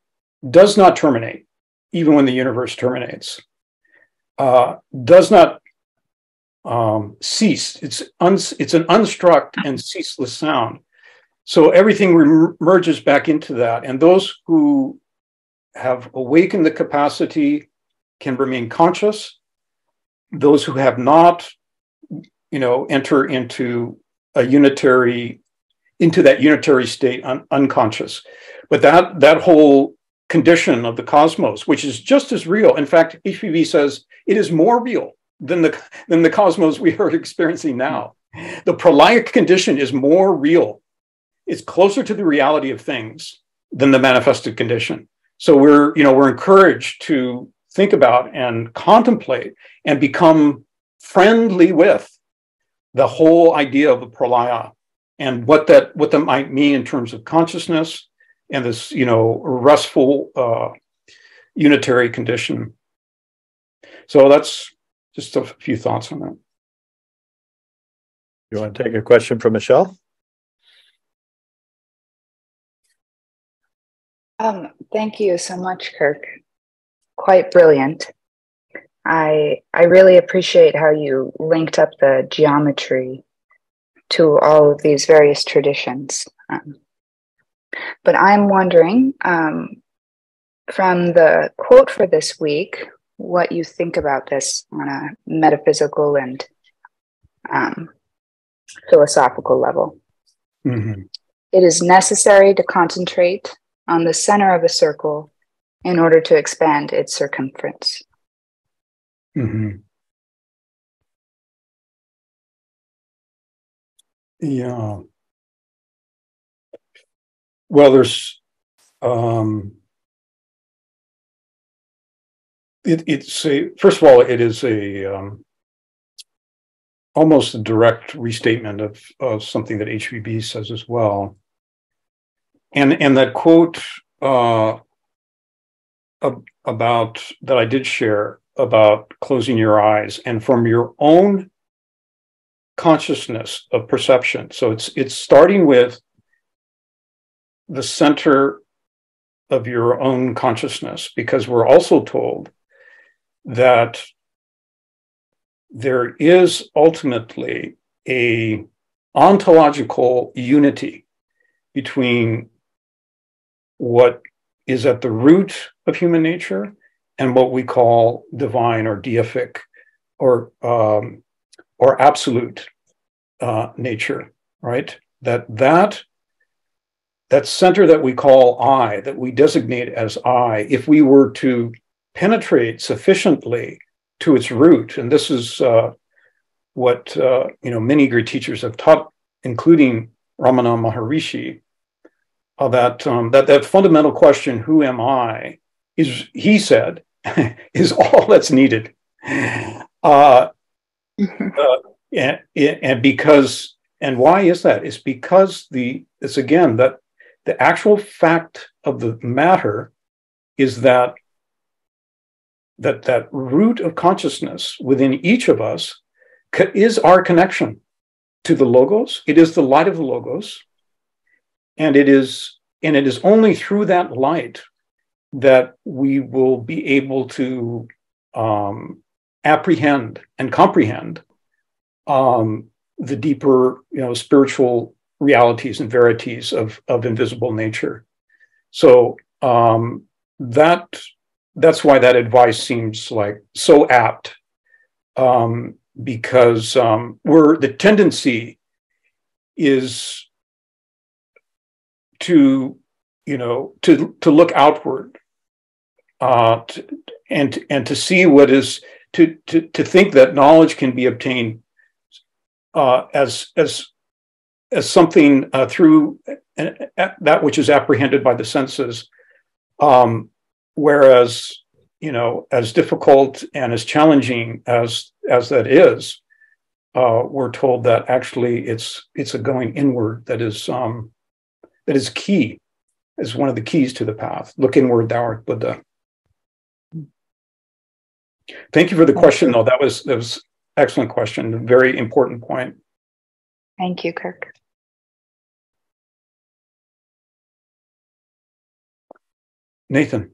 does not terminate, even when the universe terminates, does not cease. It's an unstruck and ceaseless sound. So everything merges back into that. And those who have awakened the capacity can remain conscious. Those who have not, enter into that unitary state, unconscious. But that whole condition of the cosmos, which is just as real. In fact, HPV says it is more real than the cosmos we are experiencing now. The pralaic condition is more real. It's closer to the reality of things than the manifested condition. So we're encouraged to think about and contemplate and become friendly with the whole idea of the pralaya and what that might mean in terms of consciousness and this, restful unitary condition. So that's just a few thoughts on that. You want to take a question from Michelle? Thank you so much, Kirk. Quite brilliant. I really appreciate how you linked up the geometry to all of these various traditions. But I'm wondering, from the quote for this week, what you think about this on a metaphysical and philosophical level. Mm-hmm. It is necessary to concentrate on the center of a circle in order to expand its circumference. Mm-hmm. Yeah. Well, there's first of all, it is almost a direct restatement of something that HVB says as well. And that quote about that I did share about closing your eyes and from your own consciousness of perception. So it's starting with the center of your own consciousness, because we're also told that there is ultimately a ontological unity between what is at the root of human nature and what we call divine or deific or absolute nature, right? That center that we call I, that we designate as I, if we were to penetrate sufficiently to its root, and this is what many great teachers have taught, including Ramana Maharishi, that fundamental question, who am I, is, he said, is all that's needed. And because, and why is that? It's because it's again that the actual fact of the matter is that root of consciousness within each of us is our connection to the Logos. It is the light of the Logos. And it is only through that light that we will be able to apprehend and comprehend the deeper, spiritual realities and verities of invisible nature. So that's why that advice seems like so apt, because the tendency is to look outward, and to see what is, to think that knowledge can be obtained as something through that which is apprehended by the senses, whereas as difficult and as challenging as that is, we're told that actually it's a going inward that is key, is one of the keys to the path. Look inward, thou art Buddha. Thank you for the question, though. That was excellent question, a very important point. Thank you, Kirk. Nathan.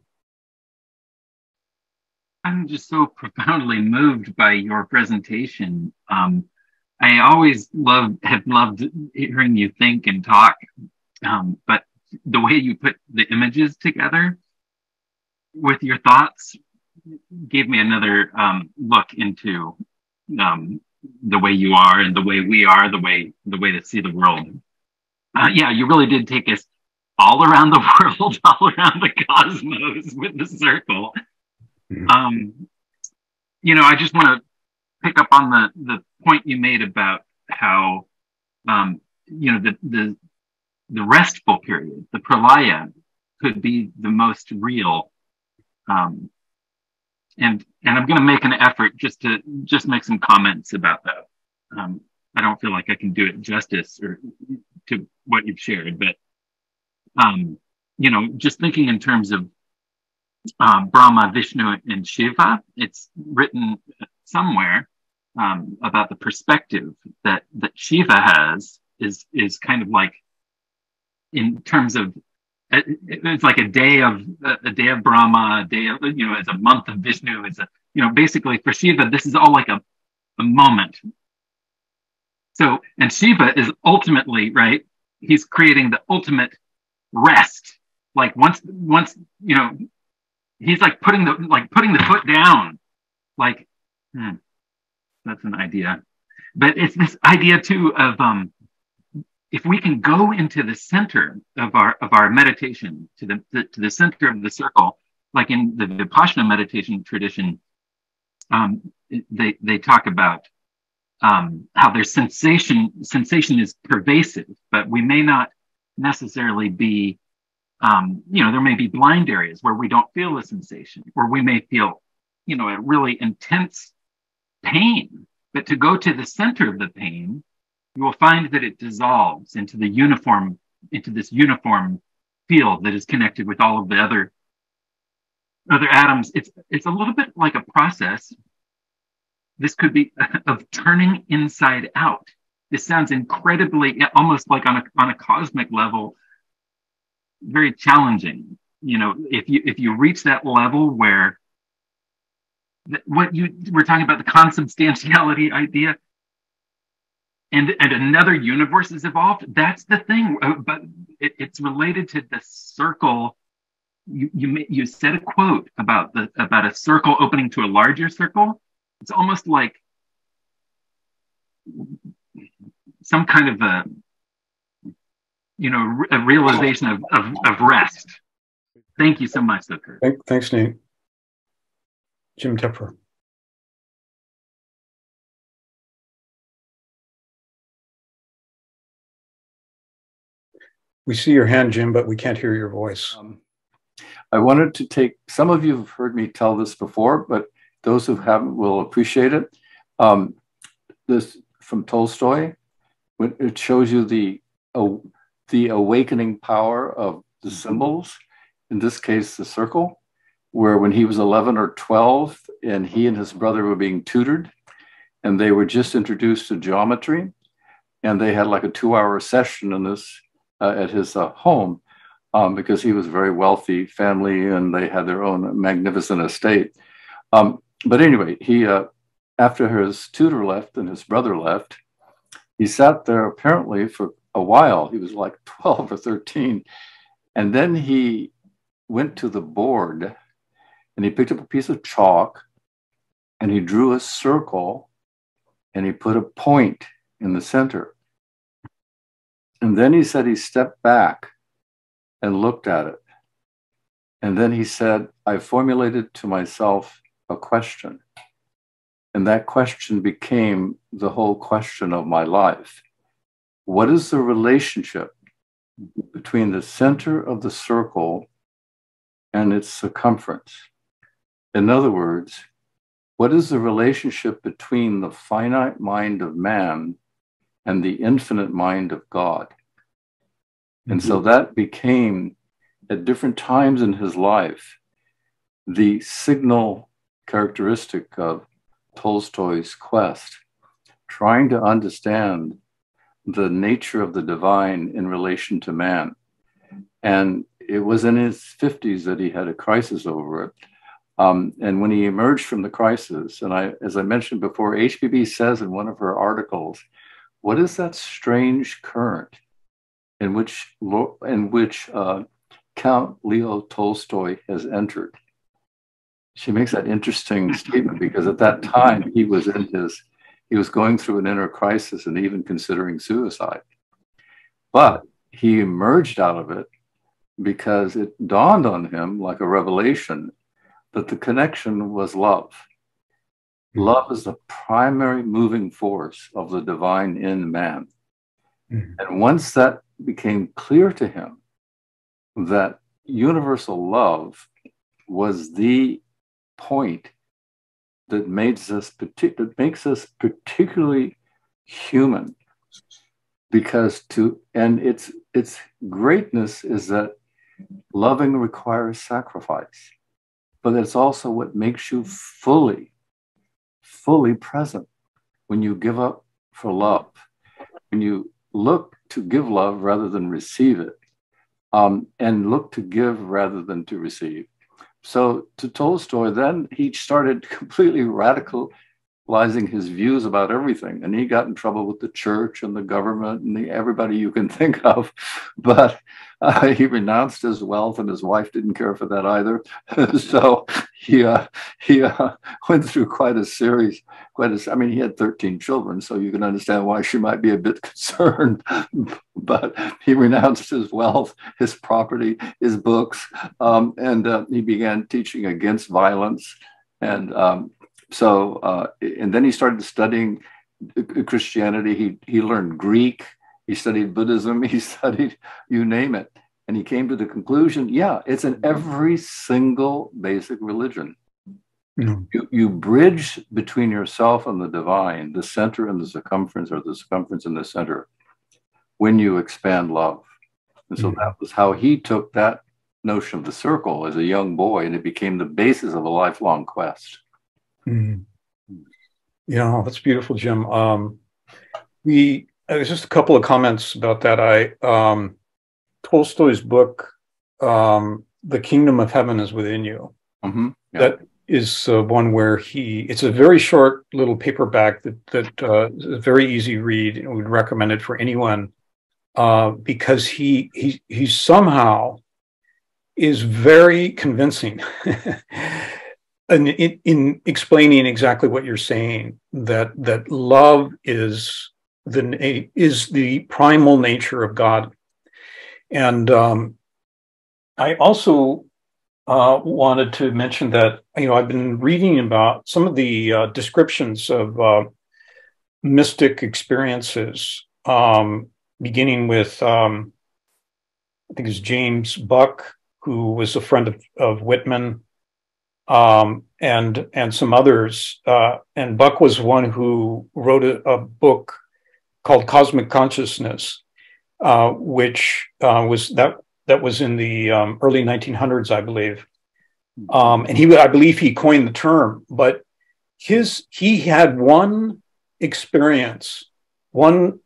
I'm just so profoundly moved by your presentation. I always have loved hearing you think and talk, but the way you put the images together with your thoughts gave me another look into the way you are and the way we are, the way to see the world. Yeah, you really did take us all around the world, all around the cosmos with the circle. I just want to pick up on the point you made about how, the restful period, the pralaya, could be the most real. And I'm going to make an effort just to make some comments about that. I don't feel like I can do it justice or to what you've shared, but, just thinking in terms of Brahma, Vishnu, and Shiva, it's written somewhere about the perspective that Shiva has is kind of like, in terms of, it's like a day of Brahma, a day of, it's a month of Vishnu. It's basically for Shiva, this is all like a moment. So, and Shiva is ultimately, right, he's creating the ultimate rest. Like once, he's like putting the foot down. Like, that's an idea. But it's this idea too of, if we can go into the center of our meditation, to the center of the circle, like in the Vipassana meditation tradition, they talk about how their sensation is pervasive, but we may not necessarily be, there may be blind areas where we don't feel the sensation, or we may feel, a really intense pain. But to go to the center of the pain, you will find that it dissolves into this uniform field that is connected with all of the other atoms. It's a little bit like a process. This could be of turning inside out. This sounds incredibly, almost like on a cosmic level, very challenging. If you reach that level where we're talking about the consubstantiality idea, and another universe has evolved. That's the thing. But it's related to the circle. You said a quote about a circle opening to a larger circle. It's almost like some kind of a realization of rest. Thank you so much, Kurt. Thanks, Nate. Jim Tepper. We see your hand, Jim, but we can't hear your voice. I wanted to take, some of you have heard me tell this before, but those who haven't will appreciate it. This from Tolstoy, it shows you the awakening power of the symbols, in this case, the circle, where when he was 11 or 12 and he and his brother were being tutored and they were just introduced to geometry, and they had like a 2-hour session in this at his home because he was a very wealthy family and they had their own magnificent estate. But anyway, he after his tutor left and his brother left, he sat there apparently for a while. He was like 12 or 13. And then he went to the board and he picked up a piece of chalk and he drew a circle and he put a point in the center. And then he said he stepped back and looked at it. And then he said, I formulated to myself a question. And that question became the whole question of my life. What is the relationship between the center of the circle and its circumference? In other words, what is the relationship between the finite mind of man and the infinite mind of God? And so that became, at different times in his life, the signal characteristic of Tolstoy's quest, trying to understand the nature of the divine in relation to man. And it was in his 50s that he had a crisis over it. And when he emerged from the crisis, and as I mentioned before, HPB says in one of her articles, what is that strange current in which Count Leo Tolstoy has entered? She makes that interesting statement because at that time he was going through an inner crisis and even considering suicide. But he emerged out of it because it dawned on him like a revelation that the connection was love. Love is the primary moving force of the divine in man. And once that became clear to him, that universal love was the point that makes us particularly human, because its greatness is that loving requires sacrifice, but it's also what makes you fully present when you give up for love, when you look to give love rather than receive it, and look to give rather than to receive. So to Tolstoy, then he started completely radicalizing his views about everything. And he got in trouble with the church and the government and everybody you can think of. But he renounced his wealth, and his wife didn't care for that either. So he went through quite a series. I mean, he had 13 children, so you can understand why she might be a bit concerned. But he renounced his wealth, his property, his books, and he began teaching against violence. And and then he started studying Christianity. He learned Greek. He studied Buddhism. He studied, you name it. And he came to the conclusion, yeah, it's in every single basic religion. You bridge between yourself and the divine, the center and the circumference, or the circumference and the center, when you expand love. And so that was how he took that notion of the circle as a young boy, and it became the basis of a lifelong quest. Yeah, that's beautiful, Jim. There's just a couple of comments about that. Tolstoy's book, The Kingdom of Heaven is Within You. Yeah. That is one where it's a very short little paperback that is a very easy read, and would recommend it for anyone, because he somehow is very convincing in explaining exactly what you're saying, that love is the primal nature of God. And I also wanted to mention that, I've been reading about some of the descriptions of mystic experiences, beginning with, I think it's James Buck, who was a friend of Whitman, and some others. And Buck was one who wrote a book called Cosmic Consciousness, which was in the early 1900s, I believe. And I believe he coined the term, but he had one experience, one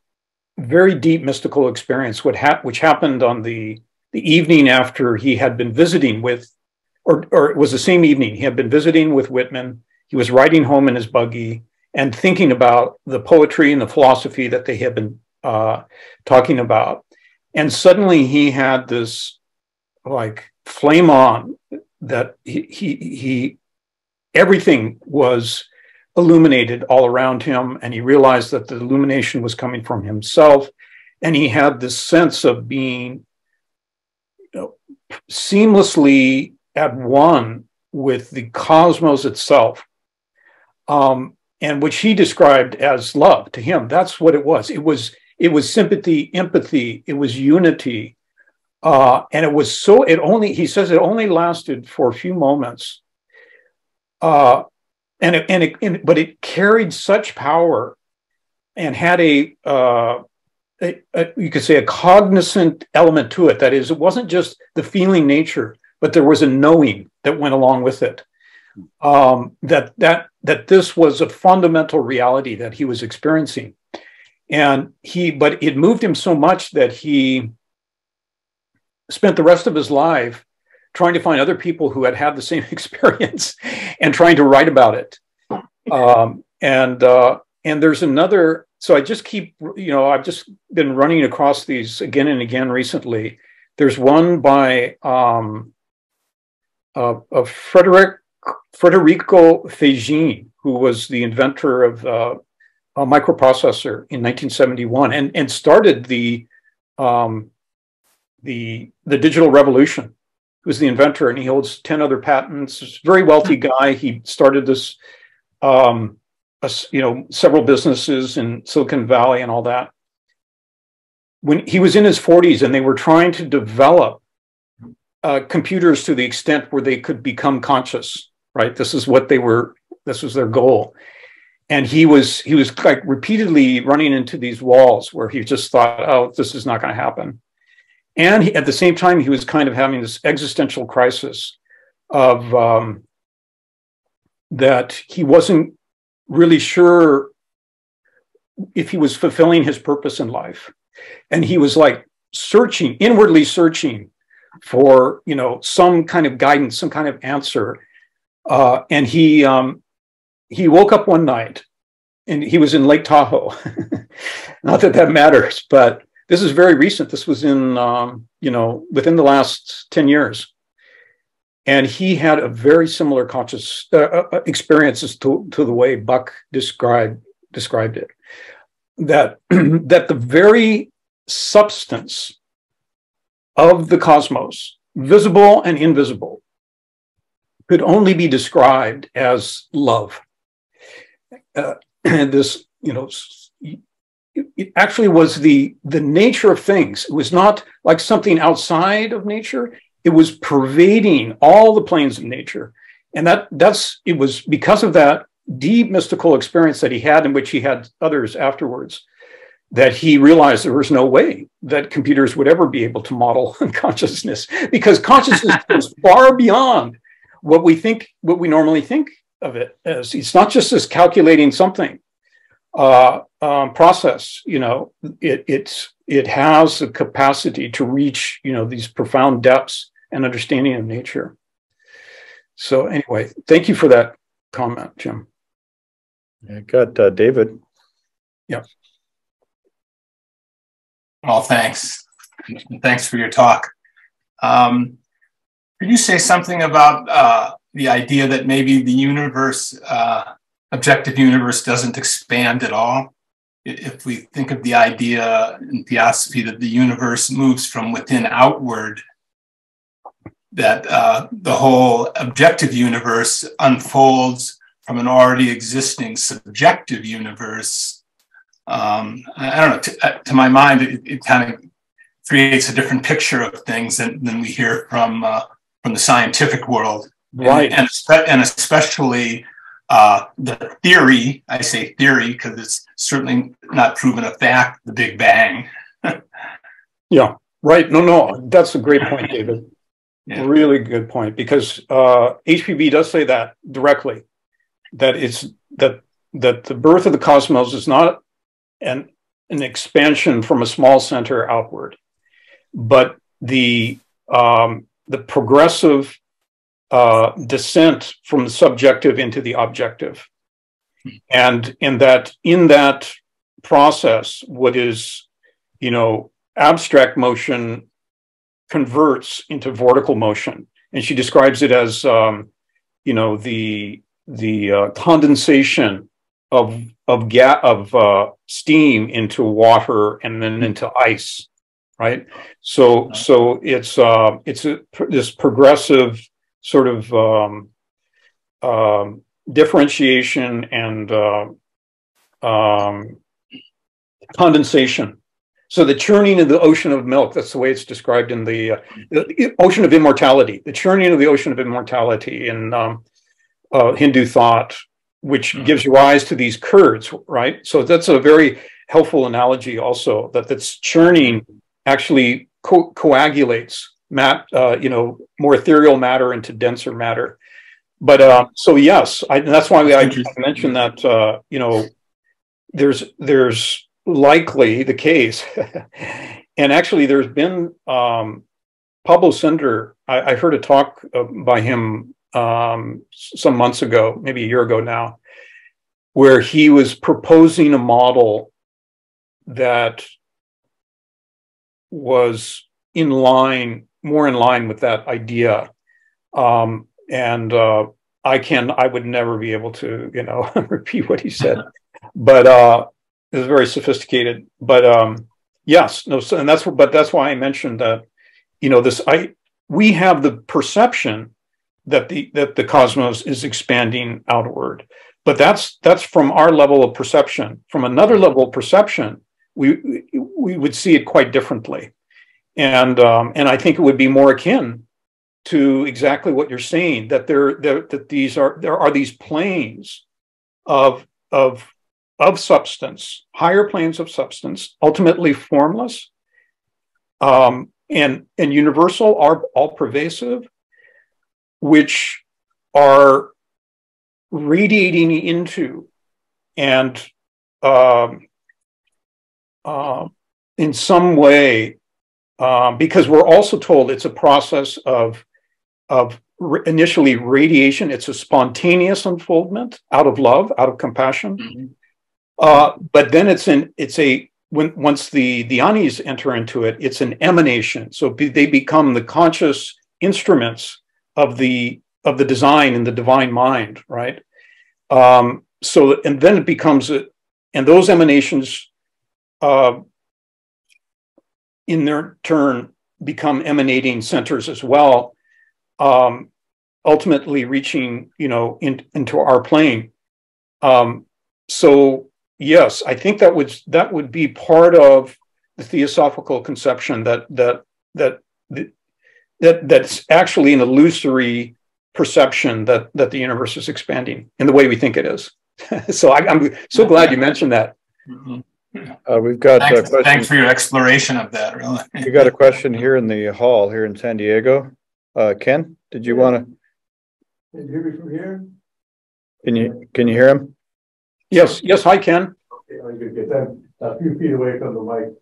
very deep mystical experience, which happened on the evening after he had been visiting with, or it was the same evening, he had been visiting with Whitman. He was riding home in his buggy and thinking about the poetry and the philosophy that they had been talking about. And suddenly he had this like flame on, that he everything was illuminated all around him, and he realized that the illumination was coming from himself, and he had this sense of being seamlessly at one with the cosmos itself, and which he described as love. To him, that's what it was. It was sympathy, empathy, it was unity. And it was he says it only lasted for a few moments. But it carried such power and had you could say a cognizant element to it. That is, it wasn't just the feeling nature, but there was a knowing that went along with it. That this was a fundamental reality that he was experiencing. But it moved him so much that he spent the rest of his life trying to find other people who had the same experience and trying to write about it. And there's another, so I just keep, I've just been running across these again and again recently. There's one by Federico Fagin, who was the inventor of a microprocessor in 1971 and started the digital revolution. He was the inventor, and he holds 10 other patents. He's a very wealthy guy. He started this, several businesses in Silicon Valley and all that. When he was in his 40s, and they were trying to develop computers to the extent where they could become conscious, right? This was their goal. And he was like repeatedly running into these walls where he just thought, oh, this is not going to happen. And at the same time, he was kind of having this existential crisis of that he wasn't really sure if he was fulfilling his purpose in life. And he was like inwardly searching for, some kind of guidance, some kind of answer. And he woke up one night, and he was in Lake Tahoe. Not that matters, but this is very recent. This was in, within the last 10 years. And he had a very similar conscious experiences to the way Buck described it. That the very substance of the cosmos, visible and invisible, could only be described as love. And this, it actually was the nature of things. It was not like something outside of nature. It was pervading all the planes of nature. And it was because of that deep mystical experience that he had, in which he had others afterwards, that he realized there was no way that computers would ever be able to model consciousness, because consciousness goes far beyond what we normally think of it as. It's not just this calculating something process. It has the capacity to reach these profound depths and understanding of nature. So anyway, thank you for that comment, Jim. I got David. Yeah. Well, thanks. Thanks for your talk. Could you say something about the idea that maybe the universe, objective universe, doesn't expand at all? If we think of the idea in theosophy that the universe moves from within outward, that the whole objective universe unfolds from an already existing subjective universe. I don't know, to my mind, it kind of creates a different picture of things than we hear from the scientific world. Right. And especially the theory, I say theory because it's certainly not proven a fact, the Big Bang. Yeah, right. No, that's a great point, David. Yeah. Really good point, because HPB does say that directly, that it's that the birth of the cosmos is not an expansion from a small center outward, but the progressive descent from the subjective into the objective, and in that process, what is, abstract motion converts into vortical motion, and she describes it as the condensation of steam into water and then into ice, right? So it's this progressive sort of differentiation and condensation. So the churning of the ocean of milk, that's the way it's described in the ocean of immortality, the churning of the ocean of immortality in Hindu thought, which gives rise to these curds, right? So that's a very helpful analogy also, that's churning actually coagulates more ethereal matter into denser matter. But so yes, that's why I mentioned that, there's likely the case. And actually there's been Pablo Sender, I heard a talk by him some months ago, maybe a year ago now, where he was proposing a model that was more in line with that idea. And I would never be able to, repeat what he said, but it was very sophisticated. But yes, no, so, and that's why I mentioned that, we have the perception that the cosmos is expanding outward, but that's from our level of perception. From another level of perception, we would see it quite differently, and I think it would be more akin to exactly what you're saying, that there are these planes of substance, higher planes of substance, ultimately formless, and universal, are all pervasive, which are radiating into and in some way, because we're also told it's a process of initially radiation. It's a spontaneous unfoldment out of love, out of compassion. But then once the dhyanis enter into it, it's an emanation. So they become the conscious instruments of the design in the divine mind, right? And then it becomes and those emanations in their turn become emanating centers as well, ultimately reaching into our plane. So yes, I think that would be part of the theosophical conception that's actually an illusory perception that the universe is expanding in the way we think it is. So I'm so glad you mentioned that. We've got thanks for your exploration of that. Really, we got a question here in the hall here in San Diego. Ken, did you want to? Can you hear me from here? Can you hear him? Yes. Hi, Ken. Okay, good. I'm a few feet away from the mic.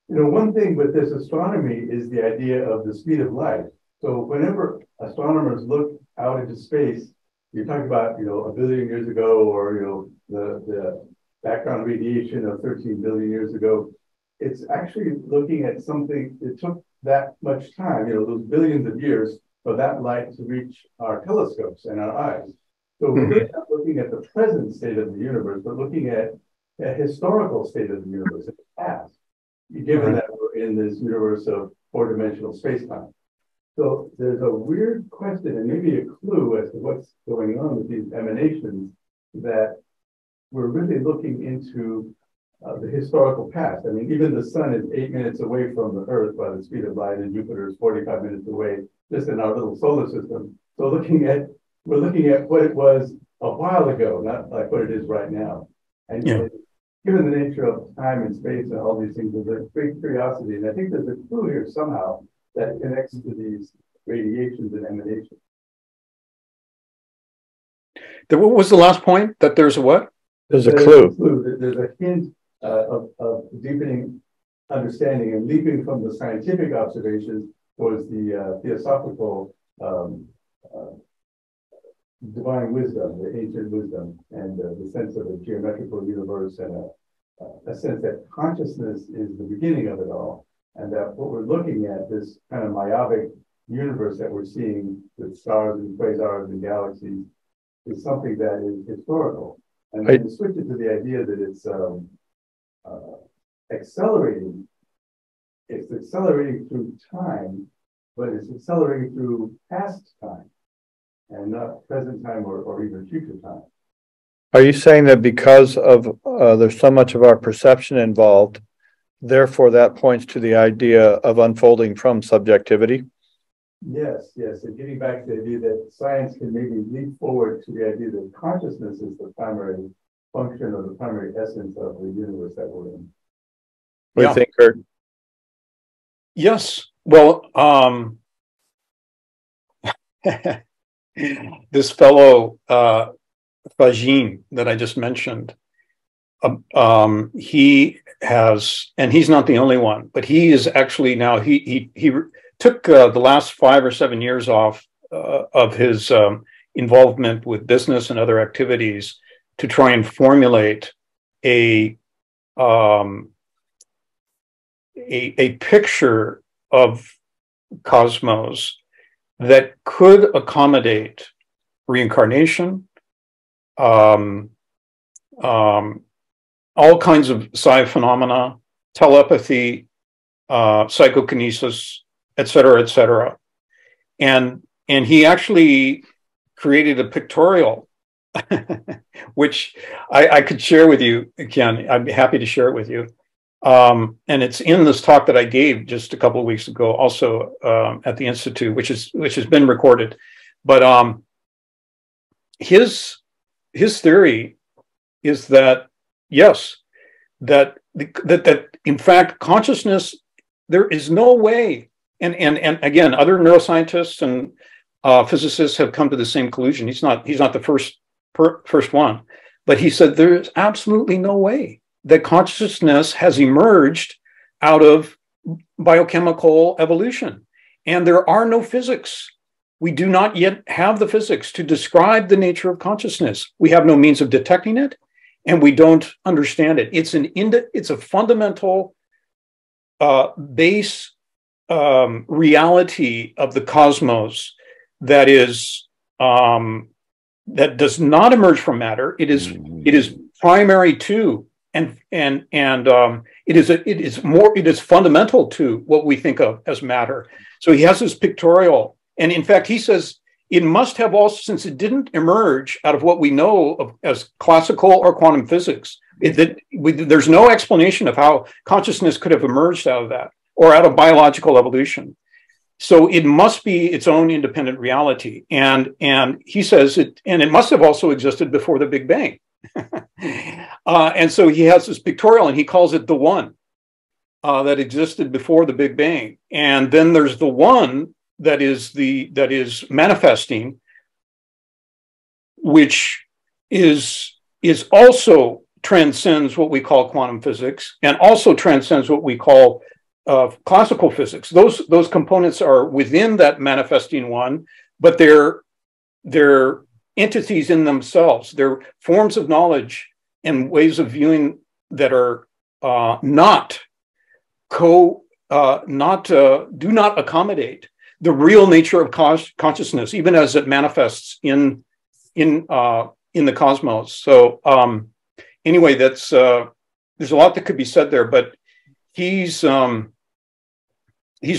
One thing with this astronomy is the idea of the speed of light. So whenever astronomers look out into space, you're talking about, a billion years ago, or, the background radiation of 13 billion years ago. It's actually looking at something, it took that much time, those billions of years for that light to reach our telescopes and our eyes. So we're really not looking at the present state of the universe, but looking at a historical state of the universe in the past, given that we're in this universe of four-dimensional space-time. So there's a weird question and maybe a clue as to what's going on with these emanations, that we're really looking into the historical past. I mean, even the sun is 8 minutes away from the Earth by the speed of light, and Jupiter is 45 minutes away, just in our little solar system. So we're looking at what it was a while ago, not like what it is right now. And given the nature of time and space and all these things, there's a great curiosity. And I think there's a clue here somehow that connects to these radiations and emanations. What was the last point? That there's a what? There's a clue. There's a hint of deepening understanding and leaping from the scientific observations towards the theosophical divine wisdom, the ancient wisdom, and the sense of a geometrical universe, and a sense that consciousness is the beginning of it all, and that what we're looking at, this kind of myopic universe that we're seeing with stars and quasars and galaxies, is something that is historical. And then we switch it to the idea that it's accelerating. It's accelerating through time, but it's accelerating through past time, and not present time or even future time. Are you saying that because of there's so much of our perception involved, therefore that points to the idea of unfolding from subjectivity? Yes. And getting back to the idea that science can maybe leap forward to the idea that consciousness is the primary function or the primary essence of the universe that we're in. What do you think, Kurt? Yes. Well, this fellow Fagin that I just mentioned, he has, and he's not the only one, but he is actually now, he took the last 5 or 7 years off of his involvement with business and other activities to try and formulate a picture of cosmos that could accommodate reincarnation, all kinds of psi phenomena, telepathy, psychokinesis, et cetera, and he actually created a pictorial, which I could share with you, Ken. I'd be happy to share it with you. And it's in this talk that I gave just a couple of weeks ago, also at the Institute, which has been recorded. But his theory is that yes, that in fact consciousness, there is no way, and again, other neuroscientists and physicists have come to the same conclusion. He's not the first one, but he said there's absolutely no way that consciousness has emerged out of biochemical evolution. And there are no physics. We do not yet have the physics to describe the nature of consciousness. We have no means of detecting it, and we don't understand it. It's a fundamental base reality of the cosmos that is that does not emerge from matter. It is primary to and it is fundamental to what we think of as matter. So he has this pictorial, and in fact, he says it must have also, since it didn't emerge out of what we know of as classical or quantum physics, there's no explanation of how consciousness could have emerged out of that or out of biological evolution. So it must be its own independent reality, and he says it must have also existed before the Big Bang. And so he has this pictorial, and he calls it the one that existed before the Big Bang. And then there's the one that is manifesting, which is also transcends what we call quantum physics, and also transcends what we call classical physics. Those components are within that manifesting one, but they're they're entities in themselves. They're forms of knowledge and ways of viewing that are do not accommodate the real nature of consciousness, even as it manifests in the cosmos. So anyway, that's there's a lot that could be said there, but he's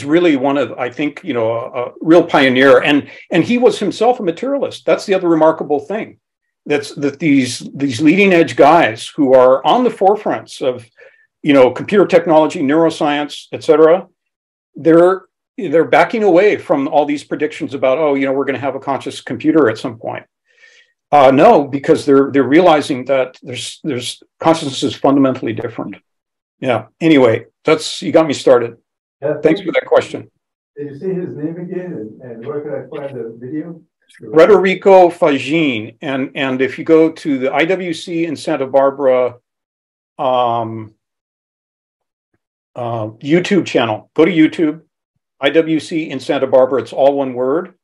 really one of, I think, a real pioneer, and he was himself a materialist. That's the other remarkable thing. That these leading edge guys who are on the forefronts of, computer technology, neuroscience, et cetera, they're backing away from all these predictions about, we're going to have a conscious computer at some point. No, because they're realizing that there's consciousness is fundamentally different. Yeah. Anyway, you got me started. Yeah, thanks for that question. Did you say his name again? And where could I find the video? Federico Fagin. And if you go to the IWC in Santa Barbara YouTube channel, go to YouTube, IWC in Santa Barbara. It's all one word.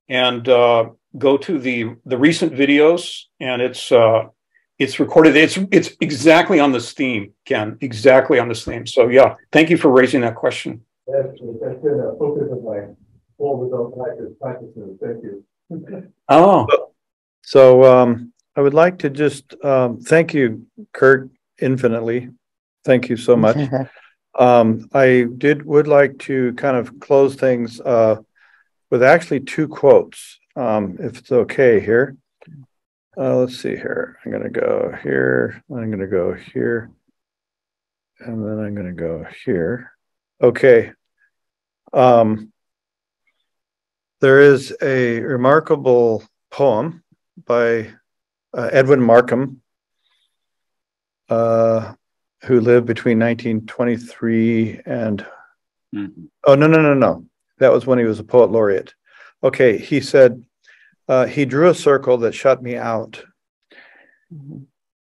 And go to the recent videos, and it's recorded. It's exactly on this theme, Ken. Exactly on this theme. So yeah, thank you for raising that question. That's been a focus of my whole adult practices. Thank you. Oh, so I would like to just thank you, Kurt, infinitely. Thank you so much. I would like to kind of close things with actually two quotes, if it's okay here. Let's see here. I'm going to go here. I'm going to go here. And then I'm going to go here. Okay. There is a remarkable poem by Edwin Markham, who lived between 1923 and... Oh, no. That was when he was a poet laureate. Okay, he said, he drew a circle that shut me out.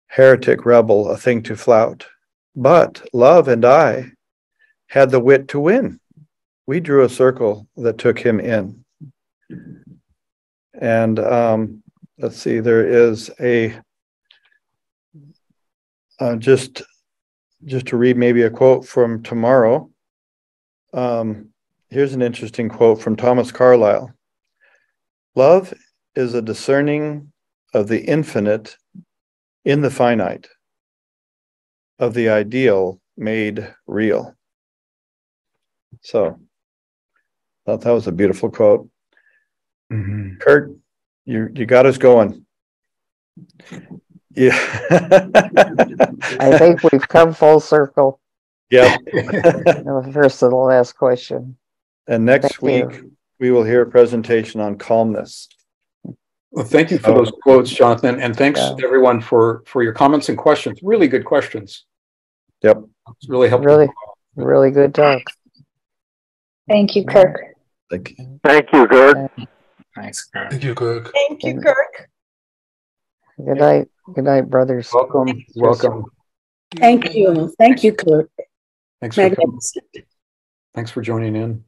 Heretic, rebel, a thing to flout. But love and I had the wit to win. We drew a circle that took him in. And let's see, there is a, just to read maybe a quote from tomorrow. Here's an interesting quote from Thomas Carlyle. Love is a discerning of the infinite in the finite, of the ideal made real. So, I thought that was a beautiful quote. Mm-hmm. Kurt, you got us going. Yeah. I think we've come full circle. Yeah. The first to the last question. And next week, we will hear a presentation on calmness. Well, thank you for those quotes, Jonathan, and thanks everyone for your comments and questions. Really good questions. Yep. It's really helpful. Really good talk. Thank you, Kirk. Thank you. Thank you, Kirk. Thanks, Kirk. Thank you, Kirk. Thank you, Kirk. Good night. Good night, brothers. Welcome. Welcome. Thank you. Thank you, Kirk. Thanks Magnificent. thanks for joining in.